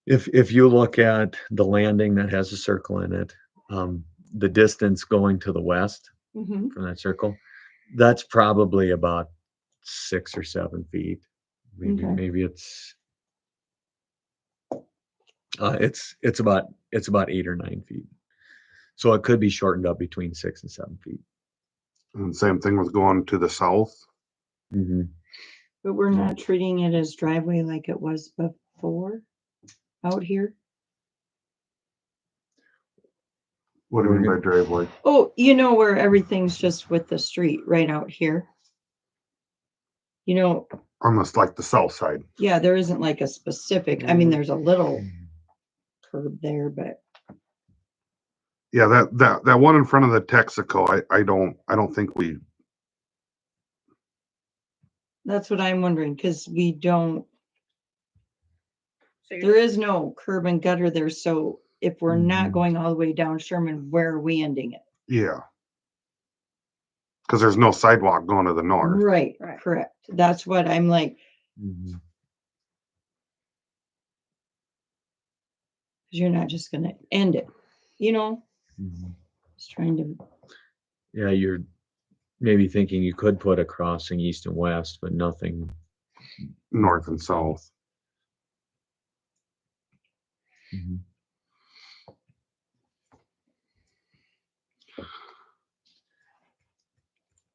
If you look at the landing that has a circle in it, the distance going to the west Mm-hmm. from that circle, that's probably about 6 or 7 feet. Maybe Okay. maybe it's about 8 or 9 feet. So it could be shortened up between 6 and 7 feet. And same thing with going to the south. Mm-hmm. But we're not treating it as driveway like it was before out here. What do you mean by driveway? Oh, you know where everything's just with the street right out here. You know, Almost like the south side. yeah, there isn't like a specific, I mean, there's a little curb there, but Yeah, that one in front of the Texaco, I don't think we, that's what I'm wondering, because we don't, So there you're, is no curb and gutter there, so if we're not Mhm. going all the way down Sherman, where are we ending it? yeah. Cause there's no sidewalk going to the north. Right, Right. correct. That's what I'm like, Mm-hmm. 'cause you're not just gonna end it, you know? Mm-hmm. Just trying to, Yeah, you're maybe thinking you could put a crossing east and west, but nothing North and south. Mhm.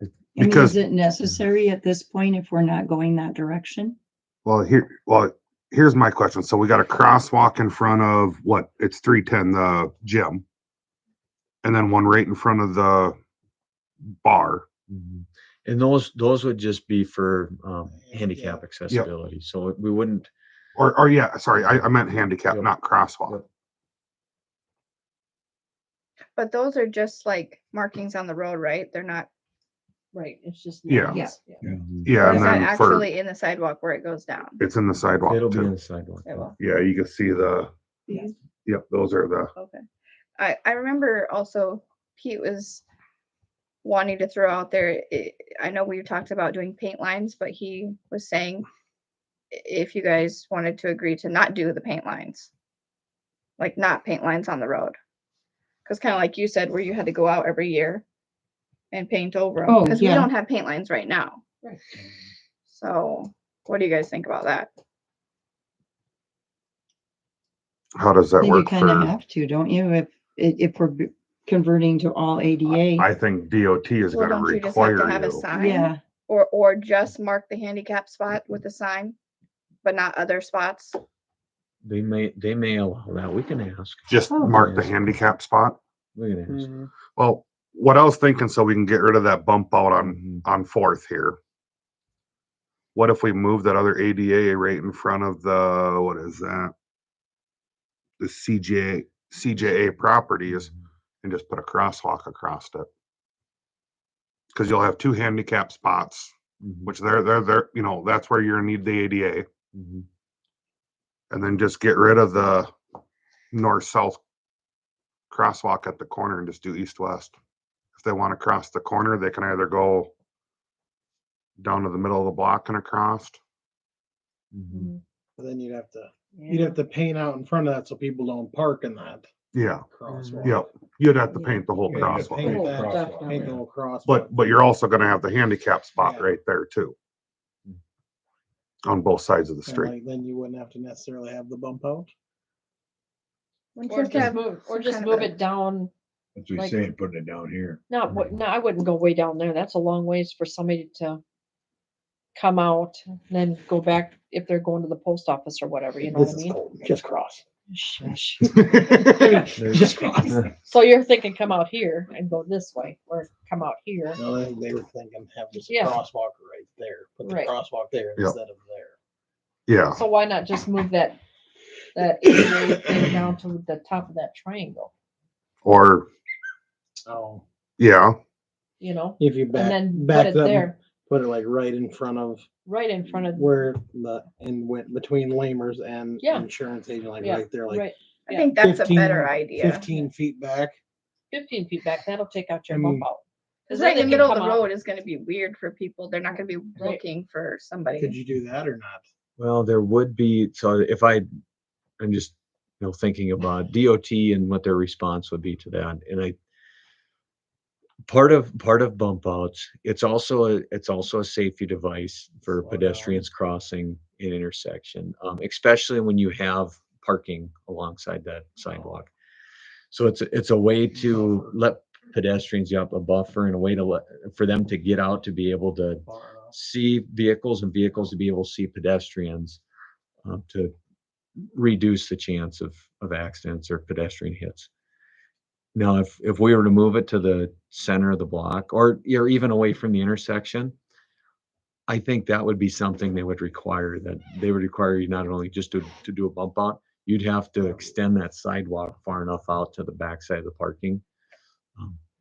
I mean, Because- is it necessary at this point if we're not going that direction? Well, here's my question. So we got a crosswalk in front of what? It's 310, the gym. And then one right in front of the bar. Mhm. And those would just be for handicap accessibility. So we wouldn't. Or yeah, sorry, I meant handicap, Yep. not crosswalk. Yep. but those are just like markings on the road, right? They're not, Right, it's just. Yeah. names. Mhm. Yeah, or and is that then for, actually in the sidewalk where it goes down? it's in the sidewalk It'll be on too. the sidewalk. It will. Yeah, you can see the, These? yep, those are the, Okay. I remember also Pete was wanting to throw out there, I know we talked about doing paint lines, but he was saying if you guys wanted to agree to not do the paint lines, like not paint lines on the road. Because kind of like you said, where you had to go out every year and paint over them. Oh, Because we yeah. don't have paint lines right now. Right. So what do you guys think about that? how does I that think you work kind of for? have to, don't you? If we're converting to all ADA. I think DOT is Well, gonna don't you just have to require have a you. sign? Yeah, Or just mark the handicap spot with a sign, but not other spots? They may allow that. We can ask. Just Oh. mark the handicap spot. We can ask. Mm. Well, what I was thinking, so we can get rid of that bump out Mhm. on Fourth here. What if we move that other ADA right in front of the, what is that? The CJA properties and just put a crosswalk across it. Cause you'll have two handicap spots, Mhm. which they're, you know, that's where you're gonna need the ADA. Mhm. And then just get rid of the north-south crosswalk at the corner and just do east-west. If they want to cross the corner, they can either go down to the middle of the block and across. Mhm. But then you'd have to paint out in front of that so people don't park in that Yeah, crosswalk. yep. You'd have to Yeah. paint the whole You have to crosswalk. paint Oh, that, definitely. paint the whole crosswalk. But you're also gonna have the handicap spot Yeah. right there too. On both sides of the And street. like, then you wouldn't have to necessarily have the bump out. Wouldn't you Or have to just have move, or some just kind move of a- it down, That's what Like- he's saying, putting it down here. not what, no, I wouldn't go way down there, that's a long ways for somebody to come out, then go back if they're going to the post office or whatever, you know what I This is mean? Colton, just cross. shush. Just cross. So you're thinking come out here and go this way, or come out here, No, I think they were thinking have just a Yeah. crosswalk right there, put the Right. crosswalk there Yep. instead of there. Yeah, so why not just move that ADA thing down to the top of that triangle, or, Oh, yeah, you know? if you And back, then put back it them, there, put it like right in front of right in front of, where went between Lamers and Yeah. insurance agent, like Yeah, right there, like right, I Yeah. think that's 15 a better idea. 15 feet back. 15 feet back, that'll take out your I mean, bump out. Because then right in they the can middle of come the out- road is gonna be weird for people. They're not gonna be Right. looking for somebody. Could you do that or not? Well, there would be, so if I'm just thinking about DOT and what their response would be to that. And part of bump outs, it's also a safety device for pedestrians crossing an intersection, especially when you have parking alongside that sidewalk. So it's a way to let pedestrians up a buffer and a way for them to get out, to be able to see vehicles and vehicles to be able to see pedestrians, to reduce the chance of accidents or pedestrian hits. Now, if we were to move it to the center of the block, or even away from the intersection, I think that would be something they would require you not only just to do a bump out, you'd have to extend that sidewalk far enough out to the backside of the parking.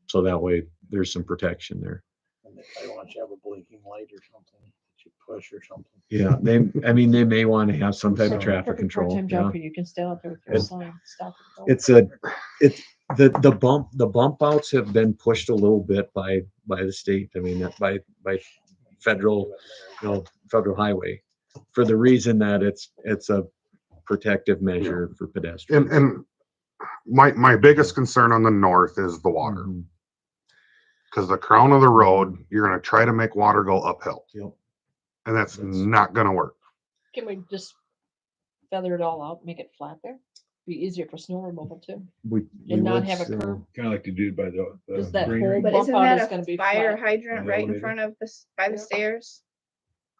So that way there's some protection there. And they probably want you to have a blinking light or something that you push or something. Yeah, they may want to have some type of So- traffic Perfect control. part-time Yeah. job for you. You can stay out there with your It's- sign, stop and go. The bump outs have been pushed a little bit by the state. I mean, by federal highway, for the reason that it's a protective measure for pedestrians. And my biggest concern on the north is the water. Mhm. Because the crown of the road, you're gonna try to make water go uphill. Yep. And that's That's- not gonna work. Can we just feather it all out, make it flat there? Be easier for snow removal too. We And not would have a still- curb. Kind of like to do by the Just that greenery. whole But bump isn't out is that gonna a be fire flat. hydrant right in elevator. front of by the Yeah. stairs?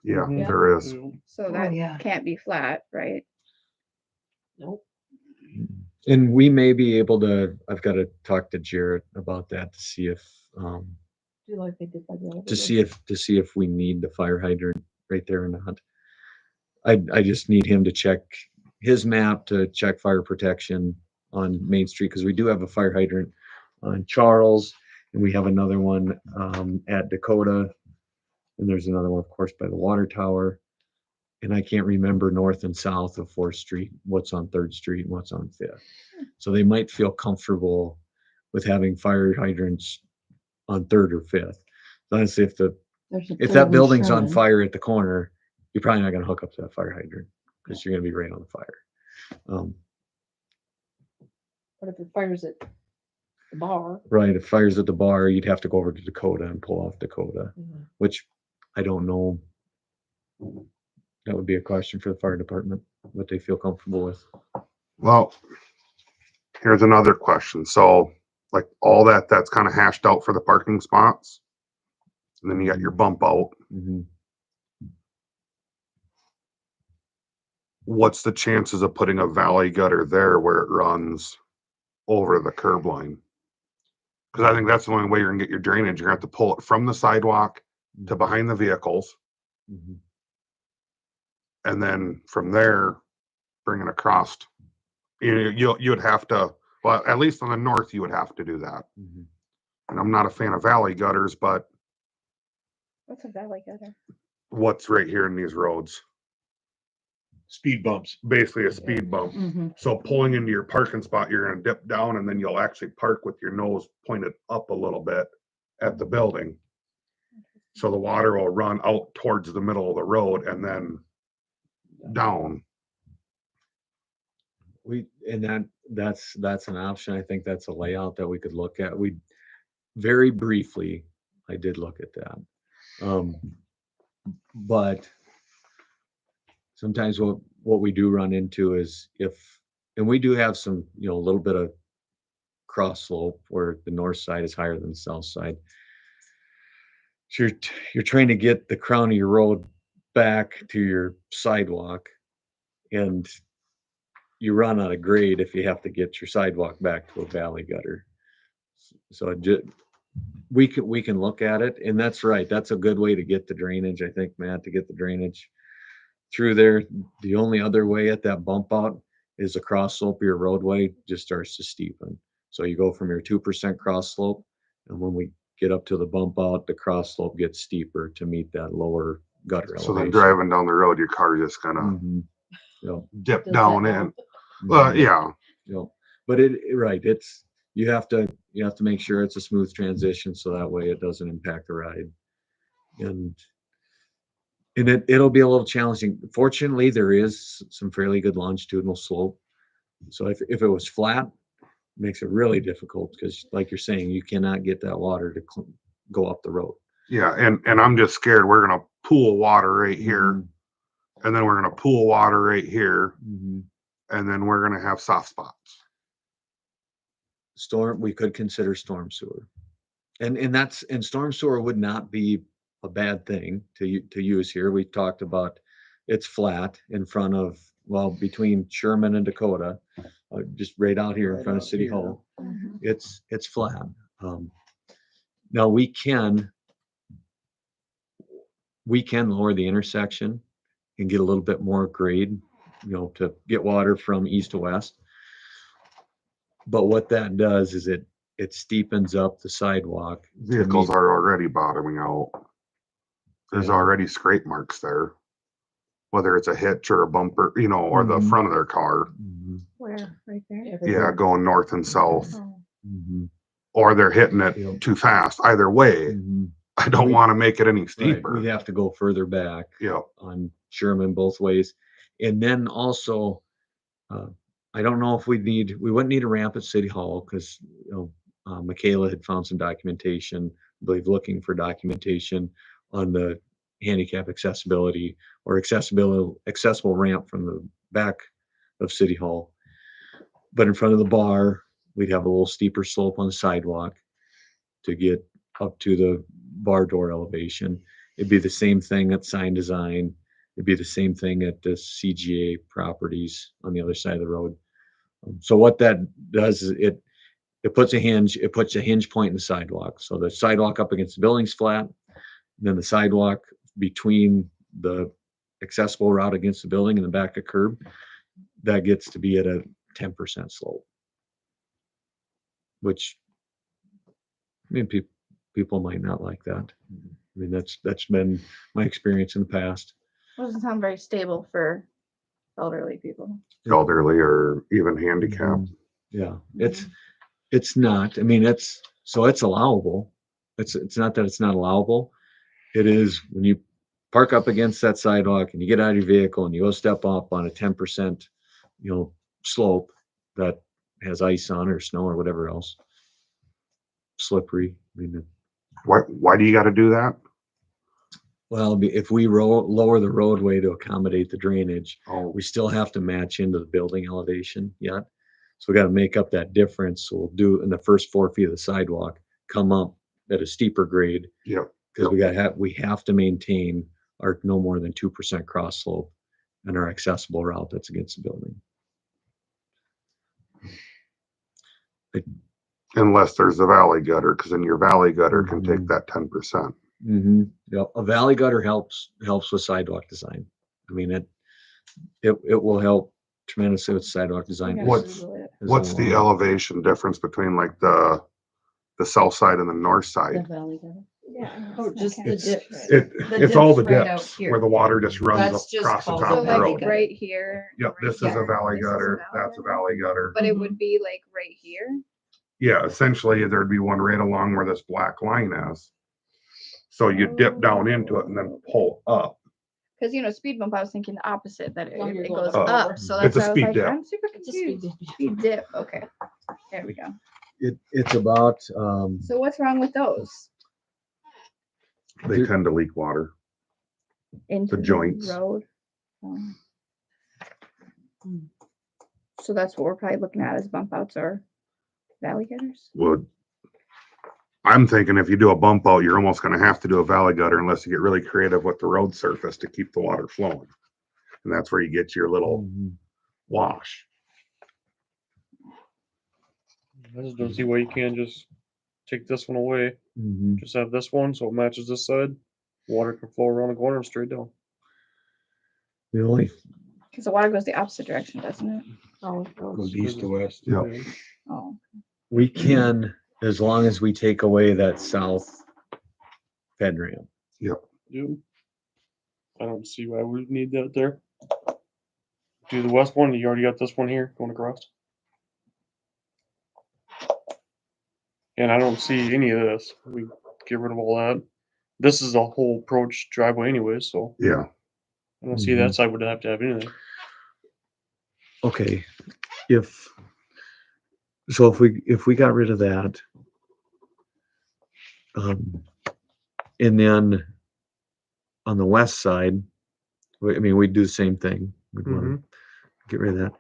Yeah, Mhm. there is. So that can't be flat, right? Nope. And we may be able to, I've got to talk to Jarrett about that to see if, Do like they did by the elevator. to see if we need the fire hydrant right there or not. I just need him to check his map, to check fire protection on Main Street, because we do have a fire hydrant on Charles, and we have another one at Dakota, and there's another one, of course, by the water tower. And I can't remember north and south of 4th Street, what's on 3rd Street and what's on 5th. So they might feel comfortable with having fire hydrants on 3rd or 5th. Honestly, if that building's on fire at the corner, you're probably not gonna hook up to that fire hydrant, because you're gonna be right on the fire. But if it fires at the bar. Right, if fire's at the bar, you'd have to go over to Dakota and pull off Dakota, Mhm. which I don't know. That would be a question for the fire department, what they feel comfortable with. Well, here's another question. So like all that's kind of hashed out for the parking spots. And then you got your bump out. Mhm. What's the chances of putting a valley gutter there where it runs over the curb line? Because I think that's the only way you're gonna get your drainage. You're gonna have to pull it from the sidewalk to behind the vehicles, Mhm. and then from there, bring it across. You would have to, well, at least on the north, you would have to do that. Mhm. And I'm not a fan of valley gutters, but What's a valley gutter? what's right here in these roads? Speed bumps. Basically a speed bump. So pulling into your parking spot, you're gonna dip down and then you'll actually park with your nose pointed up a little bit at the building. So the water will run out towards the middle of the road and then down. That's an option. I think that's a layout that we could look at. Very briefly, I did look at that. But sometimes what we do run into is and we do have some, a little bit of cross slope where the north side is higher than the south side. So you're trying to get the crown of your road back to your sidewalk, and you run out of grade if you have to get your sidewalk back to a valley gutter. So we can look at it, and that's right. That's a good way to get the drainage, I think, Matt, to get the drainage through there. The only other way at that bump out is the cross slope of your roadway just starts to steepen. So you go from your 2% cross slope, and when we get up to the bump out, the cross slope gets steeper to meet that lower gutter So then elevation. driving down the road, your car just gonna Mhm. Yep. dip Does down that in. now? Yeah, Yep. But right, you have to make sure it's a smooth transition, so that way it doesn't impact the ride. And it'll be a little challenging. Fortunately, there is some fairly good longitudinal slope So if it was flat, makes it really difficult because like you're saying, you cannot get that water to go up the road. Yeah, and I'm just scared we're gonna pool water right here, Mhm. and then we're gonna pool water right here, Mhm. and then we're gonna have soft spots. We could consider storm sewer. And storm sewer would not be a bad thing to use here. We talked about it's flat in front of, well, between Sherman and Dakota, just right out here in Right front of out City here. Hall. It's flat. Now we can lower the intersection and get a little bit more grade, to get water from east to west. But what that does is it steepens up the sidewalk. to Vehicles meet- are already bottoming out. There's Yeah. already scrape marks there. Whether it's a hitch or a bumper, or the Mhm. front of their car. Mhm. Where? Right there? Yeah, Everywhere. going north and south. Oh. Mhm. Or they're hitting it Yep. too fast. Either way, Mhm. I don't We- want to make it any Right, steeper. we'd have to go further back Yeah, on Sherman both ways. And then also, I don't know if we wouldn't need a ramp at City Hall because, Michaela had found some documentation, I believe looking for documentation on the handicap accessibility or accessible ramp from the back of City Hall. But in front of the bar, we'd have a little steeper slope on the sidewalk to get up to the bar door elevation. It'd be the same thing at sign design. It'd be the same thing at the CGA properties on the other side of the road. So what that does is it puts a hinge point in the sidewalk. So the sidewalk up against the building's flat, then the sidewalk between the accessible route against the building and the back of curb, that gets to be at a 10% slope. Which, I mean, people might not like that. I mean, that's been my experience in the past. Doesn't sound very stable for elderly people. elderly or even handicapped. Mhm. Yeah, it's not. I mean, it's allowable. It's not that it's not allowable. It is when you park up against that sidewalk and you get out of your vehicle and you go step up on a 10%, slope that has ice on or snow or whatever else. Slippery. I mean, Why do you got to do that? well, if we lower the roadway to accommodate the drainage, Oh, we still have to match into the building elevation yet. So we got to make up that difference. So we'll do in the first 4 feet of the sidewalk, come up at a steeper grade yeah. because we have to maintain our no more than 2% cross slope and our accessible route that's against the building. Unless there's a valley gutter, because then your valley gutter can take Mhm. that 10%. Mm-hmm. Yep. A valley gutter helps with sidewalk design. I mean, it will help tremendously with sidewalk design. Yeah, What's- Google it. What's the elevation difference between like the south side and the north The side? valley gutter. Yeah. Oh, just the It's- dips. It's all the dip's right out depths here. where the water just runs up That's just across the called top So of the like road. right here. Yep, right this is a here, valley this is a gutter, valley that's a gutter, valley gutter. But it would be like right here. Yeah, essentially there'd be one right along where this black line is. So you dip down into it and then pull up. Because speed bump, I was thinking the opposite, that Long you're it going goes up. up. So It's that's a why I was speed like, dip. I'm super It's a speed confused. dip. Speed dip. Okay. There we go. It's about So what's wrong with those? They tend to leak water. Into The joints. road. So that's what we're probably looking at as bump outs or valley gutters. Well, I'm thinking if you do a bump out, you're almost gonna have to do a valley gutter unless you get really creative with the road surface to keep the water flowing. And that's where you get your little Mhm. wash. I just don't see why you can't just take this one away. Mhm. Just have this one so it matches this side. Water can flow around the corner and straight down. The only Because the water goes the opposite direction, doesn't it? Oh, it goes. Goes east to west. Yeah. Oh. we can, as long as we take away that south head ramp. Dude, I don't see why we would need that there. Do the west one. You already got this one here going across. And I don't see any of this. We get rid of all that. This is a whole approach driveway anyway, so Yeah. I don't see that side would have to have anything. Okay, so if we got rid of that, and then on the west side, I mean, we'd do the same thing. We'd want to get rid of that.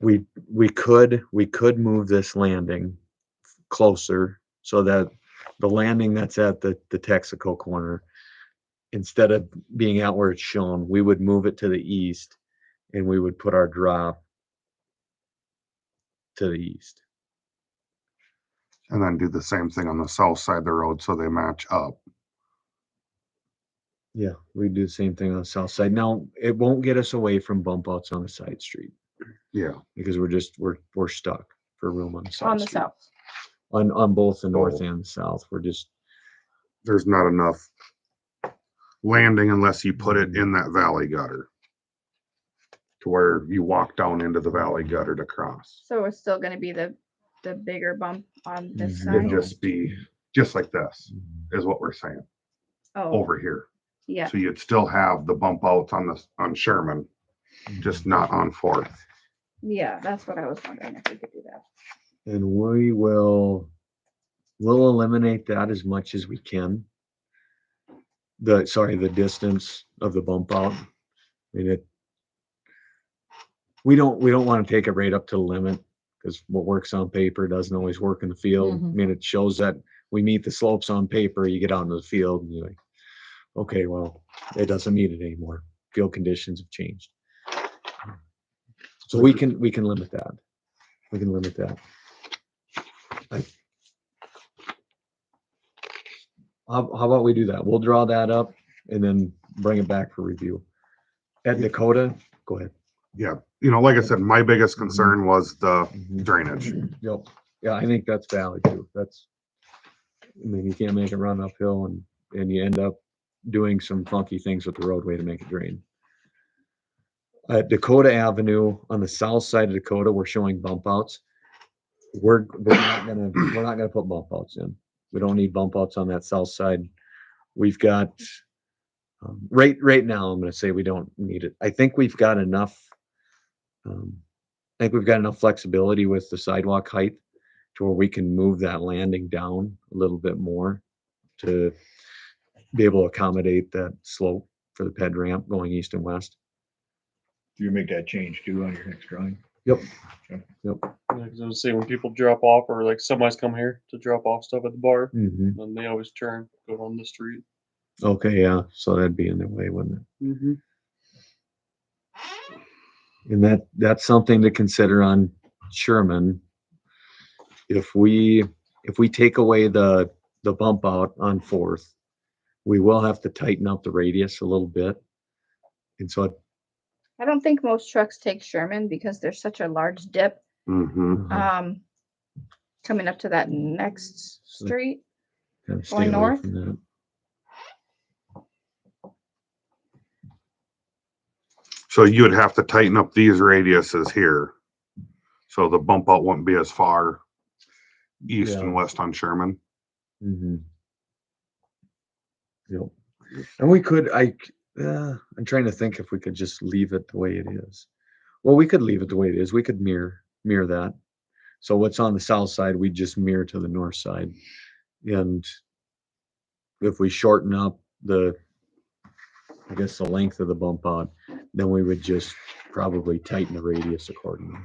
We could move this landing closer so that the landing that's at the Texaco corner, instead of being out where it's shown, we would move it to the east and we would put our drop to the east. And then do the same thing on the south side of the road so they match up. Yeah, we do the same thing on the south side. Now, it won't get us away from bump outs on the side street Yeah. because we're stuck for room on the side On the street. south. On both the north Oh. and the south. We're just, There's not enough landing unless you put it in that valley gutter to where you walk down into the valley gutter to cross. So it's still gonna be the bigger bump on this Mhm. It'd side? just be just like this is what we're saying Oh, over here. yeah, So you'd still have the bump outs on Sherman, just not on Fourth. yeah, that's what I was wondering if we could do that. and we'll eliminate that as much as we can. The distance of the bump out. I mean, we don't want to take it right up to the limit because what works on paper doesn't always work in the field. Mhm. I mean, it shows that we meet the slopes on paper. You get out into the field and you're like, okay, well, it doesn't meet it anymore. Field conditions have changed. So we can limit that. We can limit that. How about we do that? We'll draw that up and then bring it back for review. At Dakota, go ahead. Yeah. Like I said, my biggest concern was the drainage. Yep. Yeah, I think that's valid too. I mean, you can't make it run uphill and you end up doing some funky things with the roadway to make it drain. At Dakota Avenue, on the south side of Dakota, we're showing bump outs. We're not gonna put bump outs in. We don't need bump outs on that south side. We've got, right now, I'm gonna say we don't need it. I think we've got enough flexibility with the sidewalk height to where we can move that landing down a little bit more to be able to accommodate that slope for the ped ramp going east and west. You make that change too on your next drawing. Yep. Okay. Yep. Yeah, 'cause I was saying when people drop off or like semis come here to drop off stuff at the bar, Mhm. then they always turn, go down the street. Okay, yeah, so that'd be in their way, wouldn't it? Mm-hmm. And that's something to consider on Sherman. If we take away the bump out on Fourth, we will have to tighten up the radius a little bit. And so I don't think most trucks take Sherman because there's such a large dip, Mm-hmm. coming up to that next street. kind of Going stay away north? from that. So you would have to tighten up these radiuses here. So the bump out wouldn't be as far east Yeah. and west on Sherman. Mhm. Yep. And we could, I'm trying to think if we could just leave it the way it is. Well, we could leave it the way it is. We could mirror that. So what's on the south side, we just mirror to the north side. And if we shorten up the length of the bump out, then we would just probably tighten the radius accordingly.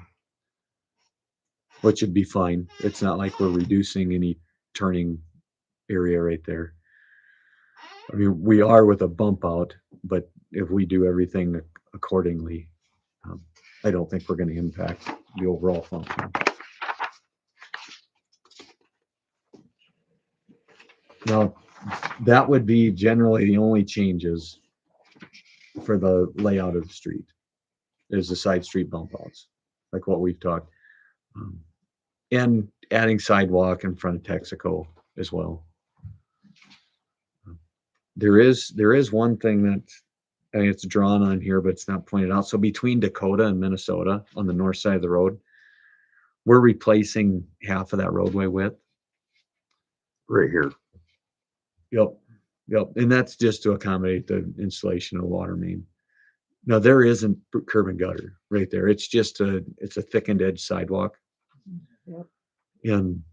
Which would be fine. It's not like we're reducing any turning area right there. I mean, we are with a bump out, but if we do everything accordingly, I don't think we're going to impact the overall function. Now, that would be generally the only changes for the layout of the street is the side street bump outs, like what we've talked. And adding sidewalk in front of Texaco as well. There is one thing that, I mean, it's drawn on here, but it's not pointed out. So between Dakota and Minnesota on the north side of the road, we're replacing half of that roadway width. Right here. Yep. And that's just to accommodate the installation of water main. No, there isn't curb and gutter right there. It's just it's a thickened edge sidewalk. Yep. And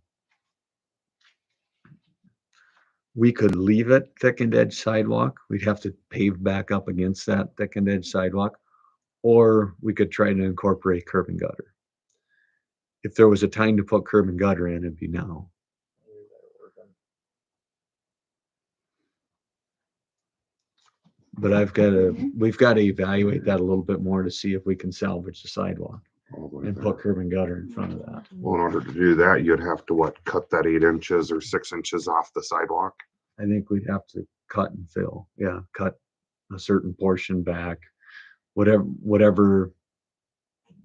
we could leave it thickened edge sidewalk. We'd have to pave back up against that thickened edge sidewalk. Or we could try to incorporate curb and gutter. If there was a time to put curb and gutter in, it'd be now. But we've got to evaluate that a little bit more to see if we can salvage the sidewalk all the way and back. put curb and gutter in front of that. Well, in order to do that, you'd have to cut that 8 inches or 6 inches off the sidewalk? I think we'd have to cut and fill. Yeah, cut a certain portion back, whatever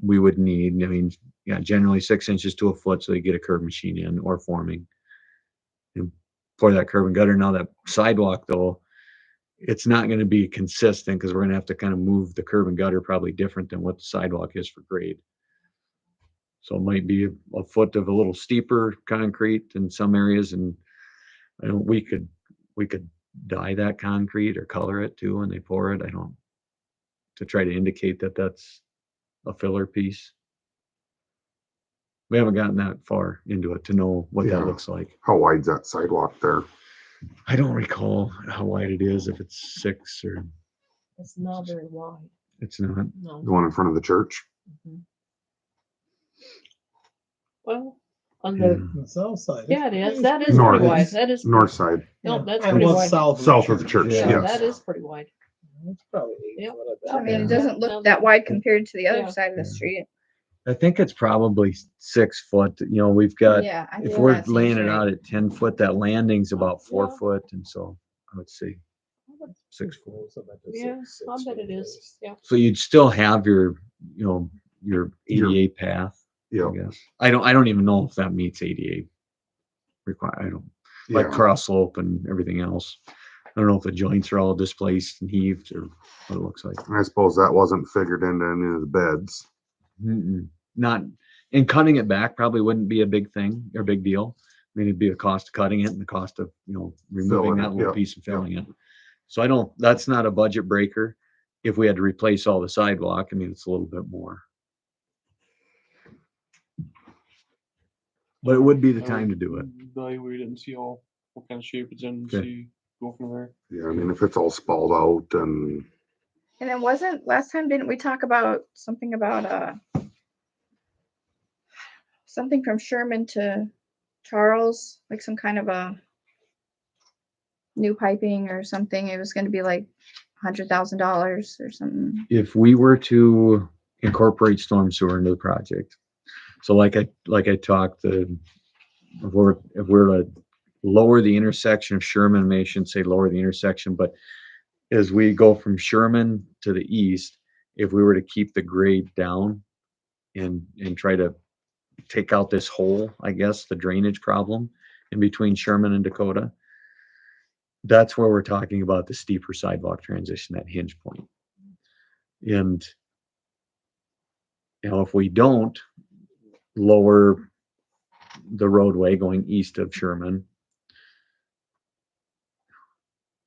we would need. I mean, yeah, generally 6 inches to a foot so they get a curb machine in or forming. And for that curb and gutter. Now that sidewalk though, it's not going to be consistent because we're going to have to kind of move the curb and gutter probably different than what the sidewalk is for grade. So it might be a foot of a little steeper concrete in some areas, and we could dye that concrete or color it too when they pour it. To try to indicate that that's a filler piece. We haven't gotten that far into it to know what Yeah. that looks like. How wide's that sidewalk there? I don't recall how wide it is, if it's 6 or It's not very wide. it's not. No. The one in front of the church? Mhm. Well, on Yeah. the, The south side. yeah, it is. That is North. pretty wide. That is. North side. No, that's And pretty what's wide. south South of the church, Yeah, yes. that is pretty wide. It's probably 8 Yep. foot, I mean, it Yeah. doesn't look that wide compared to the other Yeah. side of the Yeah. street. I think it's probably 6 foot. We've got, Yeah. I if think we're that seems laying it right. out at 10 foot, that landing's about 4 Yeah. foot. And so I would say 6 foot. Yeah, I bet it is. Yeah. So you'd still have your ADA path, I Yeah, guess. I don't even know if that meets ADA I don't, like yeah. cross slope and everything else. I don't know if the joints are all displaced and heaved or what it looks like. And I suppose that wasn't figured into any of the beds. Not, and cutting it back probably wouldn't be a big thing or big deal. I mean, it'd be a cost of cutting it and the cost of, removing Filling that it, little yeah, piece and filling it. So that's not a budget breaker. If we had to replace all the sidewalk, I mean, it's a little bit more. But it would be the time to do it. Evaluate it and see what kind of shape it's in, and Okay. see, go from there. Yeah, I mean, if it's all spalled out and And then last time, didn't we talk about something about something from Sherman to Charles, like some kind of a new piping or something? It was going to be like $100,000 or something. If we were to incorporate storm sewer into the project, so like I talked, if we're to lower the intersection of Sherman, maybe I shouldn't say lower the intersection, but as we go from Sherman to the east, if we were to keep the grade down and try to take out this hole, I guess, the drainage problem in between Sherman and Dakota, that's where we're talking about the steeper sidewalk transition, that hinge point. And, if we don't lower the roadway going east of Sherman,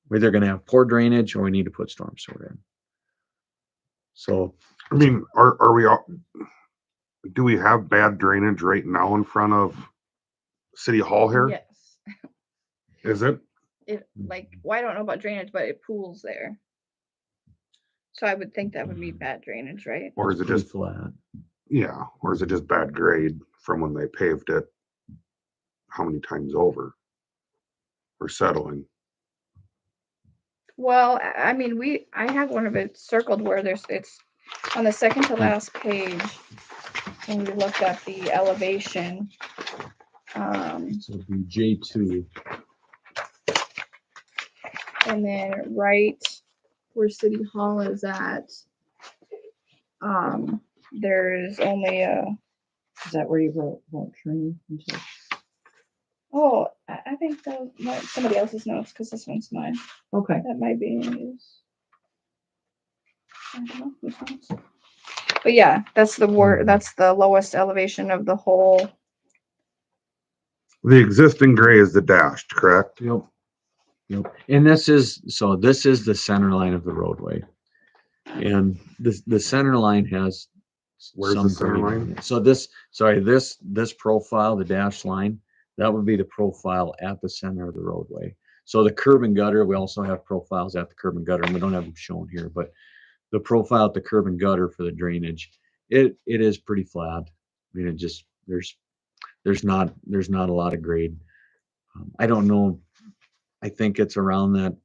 we're either going to have poor drainage or we need to put storm sewer in. So, I mean, do we have bad drainage right now in front of City Hall here? Yes. Is it? I don't know about drainage, but it pools there. So I would think that would be bad drainage, right? Or is it pretty just, flat. yeah, or is it just bad grade from when they paved it? How many times over? Or settling? Well, I mean, I have one of it circled where it's on the second to last page. When we looked at the elevation, So it'd be J2. and then right where City Hall is at, there's only Is that where you wrote train? I think that somebody else's notes, because this one's mine. Okay. That might be in use. I don't know whose notes. But yeah, that's the lowest elevation of the whole. The existing gray is the dashed, correct? Yep. And this is the center line of the roadway. And the center line has Where's the some center grade line? on it. So this profile, the dashed line, that would be the profile at the center of the roadway. So the curb and gutter, we also have profiles at the curb and gutter, and we don't have them shown here, but the profile at the curb and gutter for the drainage, it is pretty flat. I mean, it just, there's not a lot of grade. I don't know. I think it's around that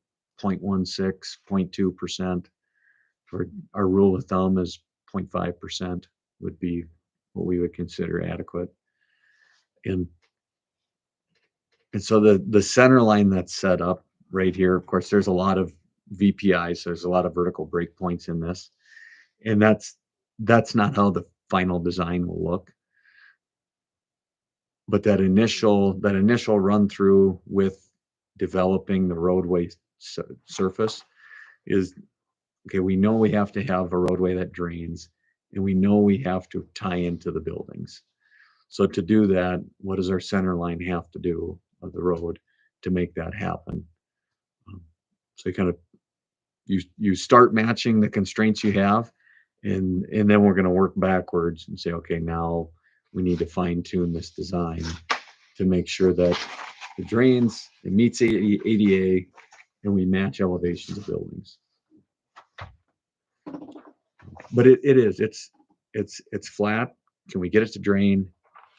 0.16, 0.2%. For our rule of thumb is 0.5% would be what we would consider adequate. And so the center line that's set up right here, of course, there's a lot of VPIs. So there's a lot of vertical breakpoints in this. And that's not how the final design will look. But that initial run through with developing the roadway surface is, okay, we know we have to have a roadway that drains, and we know we have to tie into the buildings. So to do that, what does our center line have to do of the road to make that happen? So you kind of, you start matching the constraints you have, and then we're going to work backwards and say, okay, now we need to fine tune this design to make sure that it drains, it meets ADA, and we match elevations of buildings. But it's flat. Can we get it to drain?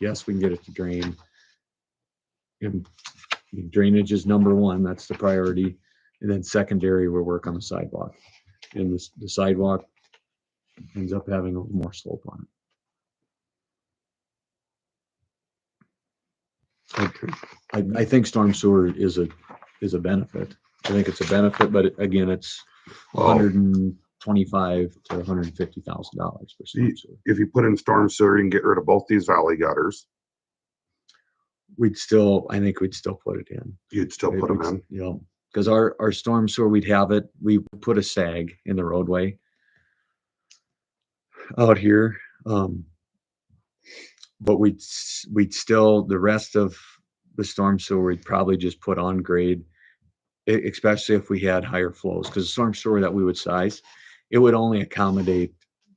Yes, we can get it to drain. And drainage is number one. That's the priority. And then secondary, we'll work on the sidewalk. And the sidewalk ends up having a little more slope on it. I think storm sewer is a benefit. I think it's a benefit, but again, it's $125,000 to $150,000 for storm sewer. If you put in storm sewer, you can get rid of both these valley gutters. I think we'd still put it in. You'd still put them in. You know, because our storm sewer, we put a sag in the roadway out here. But we'd still, the rest of the storm sewer, we'd probably just put on grade, especially if we had higher flows, because the storm sewer that we would size, it would only accommodate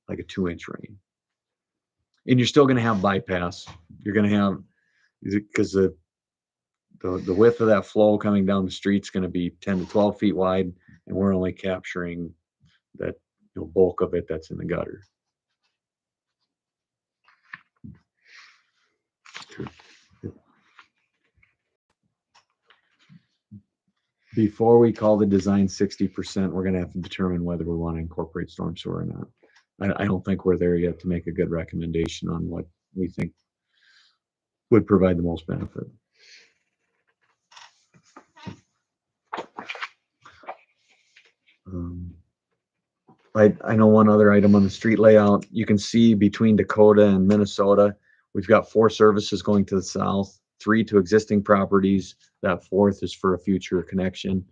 like a 2-inch rain. And you're still going to have bypass. You're going to have, because the width of that flow coming down the street is going to be 10 to 12 feet wide, and we're only capturing that bulk of it that's in the gutter. Before we call the design 60%, we're going to have to determine whether we want to incorporate storm sewer or not. I don't think we're there yet to make a good recommendation on what we think would provide the most benefit. I know one other item on the street layout. You can see between Dakota and Minnesota, we've got 4 services going to the south, 3 to existing properties. That 4th is for a future connection.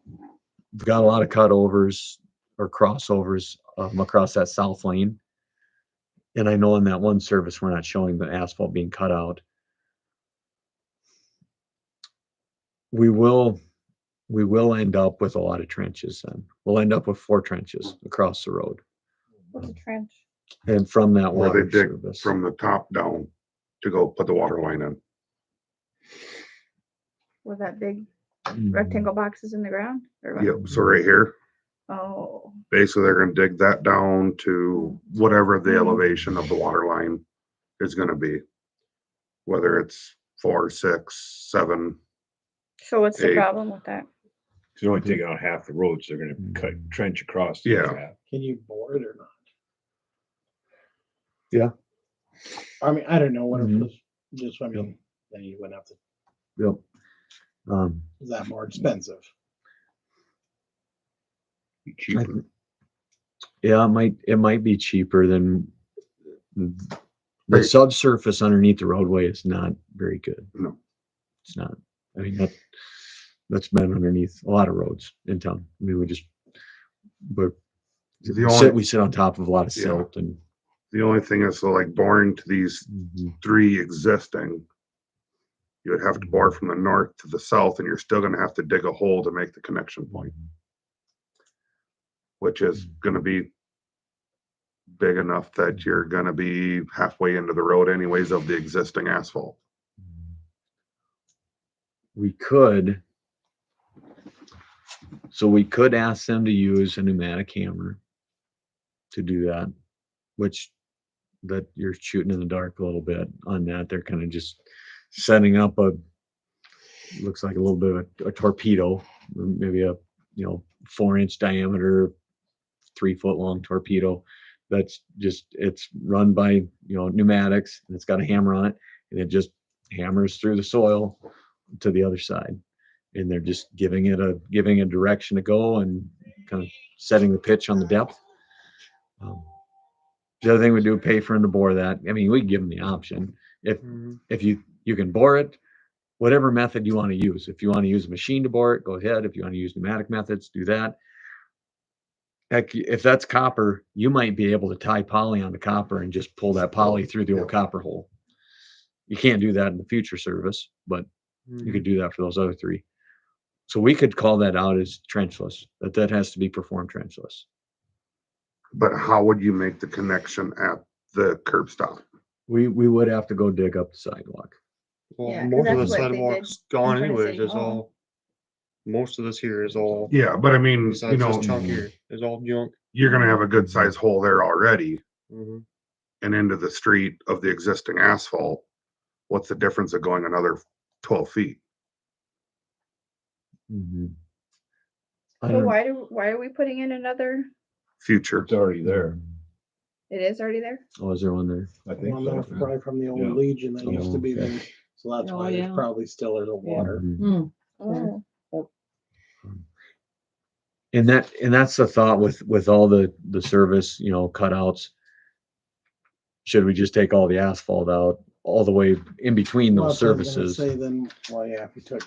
We've got a lot of cutovers or crossovers across that south lane. And I know in that one service, we're not showing the asphalt being cut out. We will end up with a lot of trenches then. We'll end up with 4 trenches across the road. What's a trench? And from that Where water they dig service. from the top down to go put the water line in. Where that big Mhm. rectangle box is in the ground? Or what? Yep, so right here, Oh, basically they're gonna dig that down to whatever the Mhm. elevation of the water line is gonna be. Whether it's 4, 6, 7. so what's the Eight. problem with that? They're only taking out half the roads. They're gonna cut trench across. the Yeah. other half. Can you bore it or not? Yeah. I mean, I don't know what Mhm. it was, just, I mean, then you wouldn't have to, Yep. is that more expensive? Be I cheaper. th- Yeah, it might be cheaper than the Right. subsurface underneath the roadway is not very good. No. It's not. I mean, that's been underneath a lot of roads in town. I mean, we sit on top of a lot of Yeah. silt and The only thing is, so like boring to these 3 existing, you would have to bore from the north to the south, and you're still gonna have to dig a hole to make the connection point. which is gonna be big enough that you're gonna be halfway into the road anyways of the existing asphalt. We could, so we could ask them to use a pneumatic hammer to do that, which that you're shooting in the dark a little bit on that. They're kind of just setting up looks like a little bit of a torpedo, maybe a 4-inch diameter, 3-foot long torpedo. That's just, it's run by pneumatics, and it's got a hammer on it, and it just hammers through the soil to the other side, and they're just giving a direction to go and kind of setting the pitch on the depth. The other thing we do, pay for them to bore that. I mean, we give them the option. If you can bore it, whatever method you want to use. If you want to use a machine to bore it, go ahead. If you want to use pneumatic methods, do that. Heck, if that's copper, you might be able to tie poly onto copper and just pull that poly through the old copper hole. You can't do that in the future service, but you could do that for those other three. So we could call that out as trenchless, that has to be performed trenchless. But how would you make the connection at the curb stop? We would have to go dig up the sidewalk. Well, Yeah, 'cause most of the that's what they did sidewalks gone in front of anyways. City It's Hall. all, most of this here is all, Yeah, but I mean, besides this chunk here, is all junk. you're gonna have a good sized hole there already Mhm. and into the street of the existing asphalt. What's the difference of going another 12 feet? Mhm. I So don't- why are we putting in another? Future. It's already there. It is already there? Oh, is there one there? I think One so. north, probably from the old Yeah. Legion that used to be Okay. there. So that's Oh, why there's yeah. probably still a little water. Mhm. Oh, And that's the thought with all the service, cutouts. Should we just take all the asphalt out all the way in between Well, those that's what I was gonna services? say then, well, yeah, if you took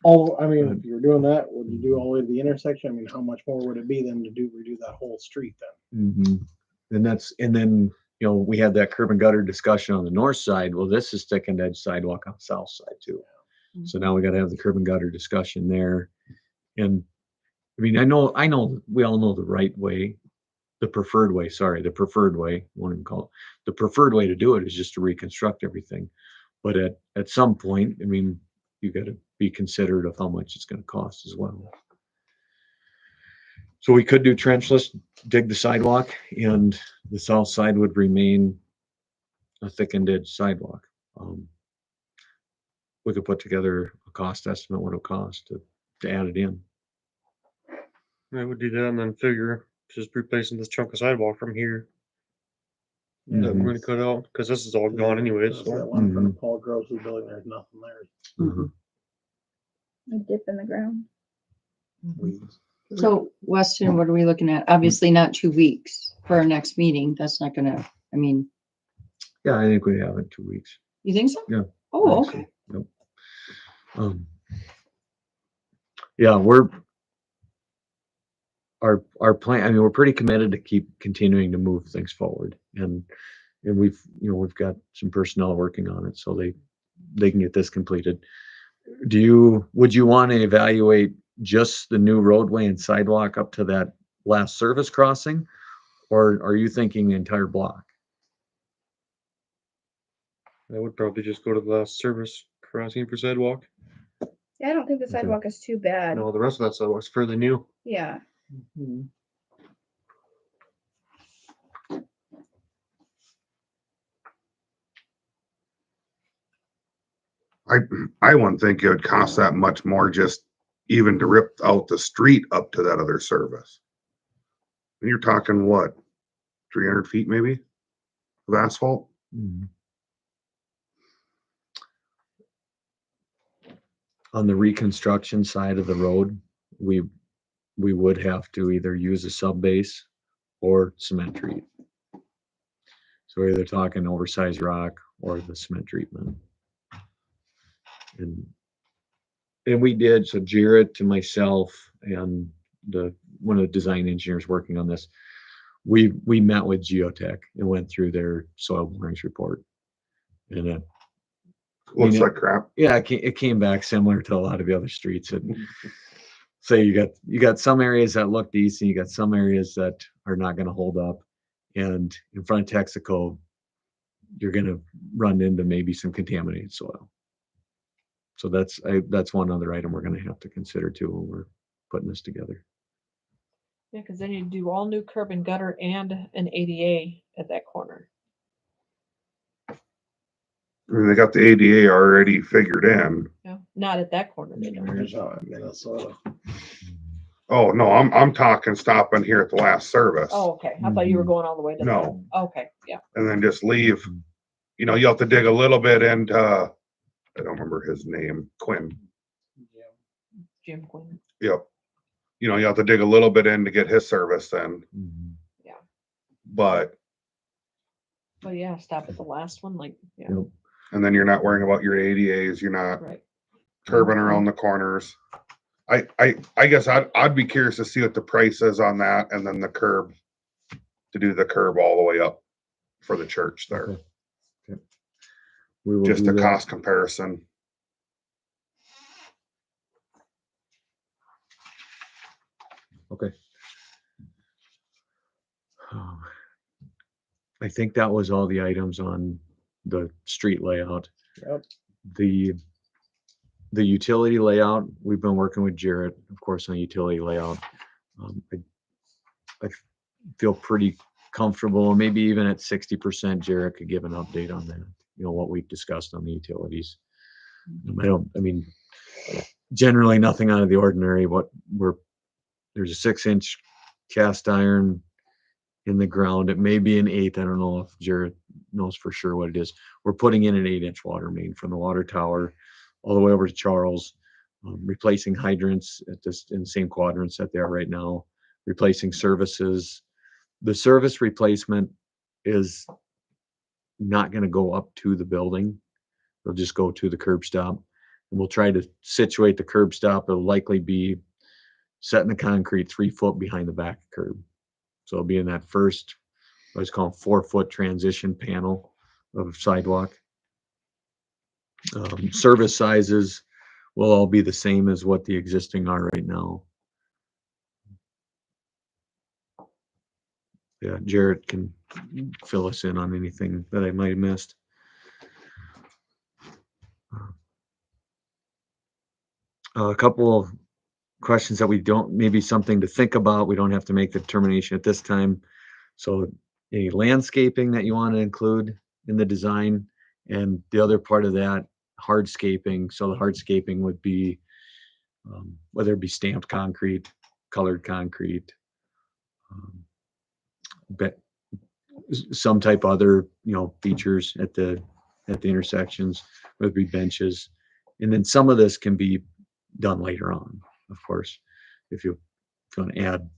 all, I mean, if you were doing that, would you do all the way to the intersection? I mean, how much more would it be than to redo that whole street then? Mhm. And then, we had that curb and gutter discussion on the north side. Well, this is thickened edge sidewalk on the south side too. So now we got to have the curb and gutter discussion there. And I mean, I know we all know the right way, the preferred way, I won't even call it. The preferred way to do it is just to reconstruct everything. But at some point, I mean, you got to be considerate of how much it's going to cost as well. So we could do trenchless, dig the sidewalk, and the south side would remain a thickened edge sidewalk. We could put together a cost estimate, what it'll cost to add it in. I would do that and then figure just replacing this chunk of sidewalk from here that Mhm. we're gonna cut out, because this is all gone anyways. That's that So one from Paul Gross's building, there's nothing there. Mhm. a dip in the ground. Weeds. So Weston, what are we looking at? Obviously not 2 weeks for our next meeting. That's not gonna, I mean, Yeah, I think we have it in 2 weeks. you think so? Yeah. Oh, okay. Yep. Yeah, our plan, I mean, we're pretty committed to keep continuing to move things forward, and we've got some personnel working on it, so they can get this completed. Would you want to evaluate just the new roadway and sidewalk up to that last service crossing, or are you thinking the entire block? I would probably just go to the last service crossing for sidewalk. Yeah, I don't think the sidewalk is too bad. No, the rest of that sidewalk's fairly new. Yeah. I wouldn't think it would cost that much more just even to rip out the street up to that other service. And you're talking what, 300 feet maybe of asphalt? Mhm. On the reconstruction side of the road, we would have to either use a sub base or cement treat. So we're either talking oversized rock or the cement treatment. And we did, so Jarrett to myself and one of the design engineers working on this, we met with Geotech and went through their soil borings report. And Looks like crap. yeah, it came back similar to a lot of the other streets. say you got some areas that look decent, you got some areas that are not gonna hold up. And in front of Texaco, you're gonna run into maybe some contaminated soil. So that's one other item we're gonna have to consider too when we're putting this together. Yeah, because then you do all new curb and gutter and an ADA at that corner. I mean, they got the ADA already figured in. Yeah, not at that corner. They don't. There's Minnesota. Oh, no, I'm talking stopping here at the last service. Oh, okay. I thought you were going all the way to No. the. Okay, yeah. And then just leave. You know, you have to dig a little bit into, I don't remember his name, Quinn. Jim Quinn. Yep. You know, you have to dig a little bit in to get his service then. Yeah. But, But yeah, stop at the last one, like, yeah, Yep. and then you're not worrying about your ADAs, you're not right. curbing around the corners. I guess I'd be curious to see what the price is on that and then the curb, to do the curb all the way up for the church there. Okay. We will Just do a that. cost comparison. Okay. I think that was all the items on the street layout. Yep. The utility layout, we've been working with Jarrett, of course, on utility layout. I feel pretty comfortable, maybe even at 60%, Jarrett could give an update on that, you know, what we've discussed on the utilities. I mean, generally nothing out of the ordinary. There's a 6-inch cast iron in the ground. It may be an 8th. I don't know if Jarrett knows for sure what it is. We're putting in an 8-inch water main from the water tower all the way over to Charles, replacing hydrants in the same quadrants that they are right now, replacing services. The service replacement is not going to go up to the building. It'll just go to the curb stop. And we'll try to situate the curb stop. It'll likely be set in the concrete 3 foot behind the back curb. So it'll be in that first, what's called 4-foot transition panel of sidewalk. Service sizes will all be the same as what the existing are right now. Yeah, Jarrett can fill us in on anything that I might have missed. A couple of questions that we don't, maybe something to think about. We don't have to make the determination at this time. So any landscaping that you want to include in the design, and the other part of that, hardscaping. So the hardscaping would be whether it be stamped concrete, colored concrete, but some type of other, you know, features at the intersections, whether it be benches. And then some of this can be done later on, of course, if you want to add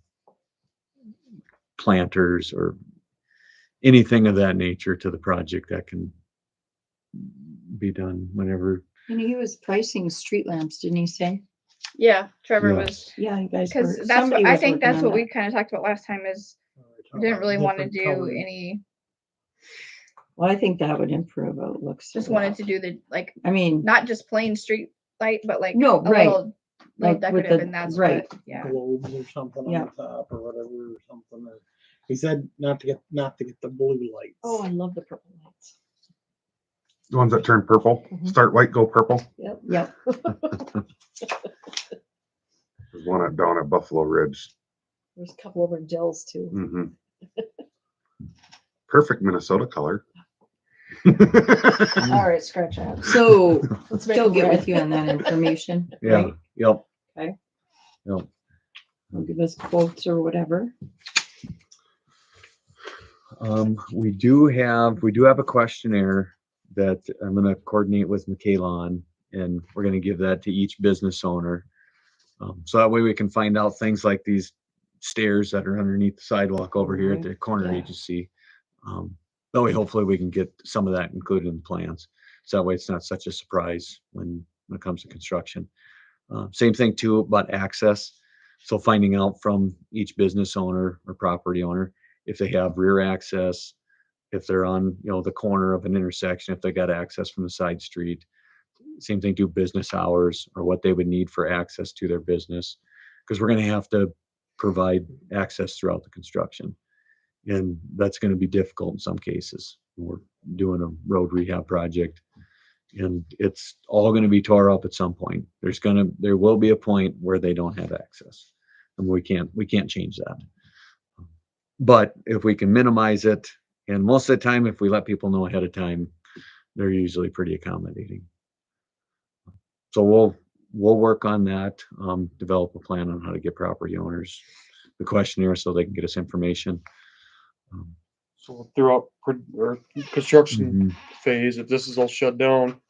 planters or anything of that nature to the project, that can be done whenever. And he was pricing street lamps, didn't he say? Yeah, Trevor Yeah. was, Yeah, you guys because were, that's somebody what, I was think working that's on what we that. kind of talked about last time is we didn't really want to Different do colors. any, Well, I think that would improve it looks. just wanted to do the, like, I mean, not just plain street light, but like No, a right. little Like with decorative, the- and that's right. what, yeah. Globes or something on Yeah. the top or whatever or something. Or he said not to get the blue lights. Oh, I love the purple lights. The ones that turn purple, Mhm. start white, go purple. Yep. yep, There's one down at Buffalo Ridge. There's a couple over in Dell's too. Mhm. Perfect Minnesota color. All right, scratch that. so Let's make still it get red. with you on that information, Yeah. right? Yep. Okay. Yep. Will give us quotes or whatever. We do have a questionnaire that I'm going to coordinate with Michaela on, and we're going to give that to each business owner. So that way we can find out things like these stairs that are underneath the sidewalk over here at the corner Yeah. agency. That way, hopefully we can get some of that included in the plans. So that way it's not such a surprise when it comes to construction. Same thing too about access. So finding out from each business owner or property owner if they have rear access, if they're on, you know, the corner of an intersection, if they got access from the side street. Same thing, do business hours or what they would need for access to their business. because we're gonna have to provide access throughout the construction. And that's gonna be difficult in some cases. We're doing a road rehab project, and it's all gonna be tore up at some point. There will be a point where they don't have access, and we can't change that. But if we can minimize it, and most of the time, if we let people know ahead of time, they're usually pretty accommodating. So we'll work on that, develop a plan on how to get property owners the questionnaire so they can get us information. So throughout or construction Mhm. phase, if this is all shut down,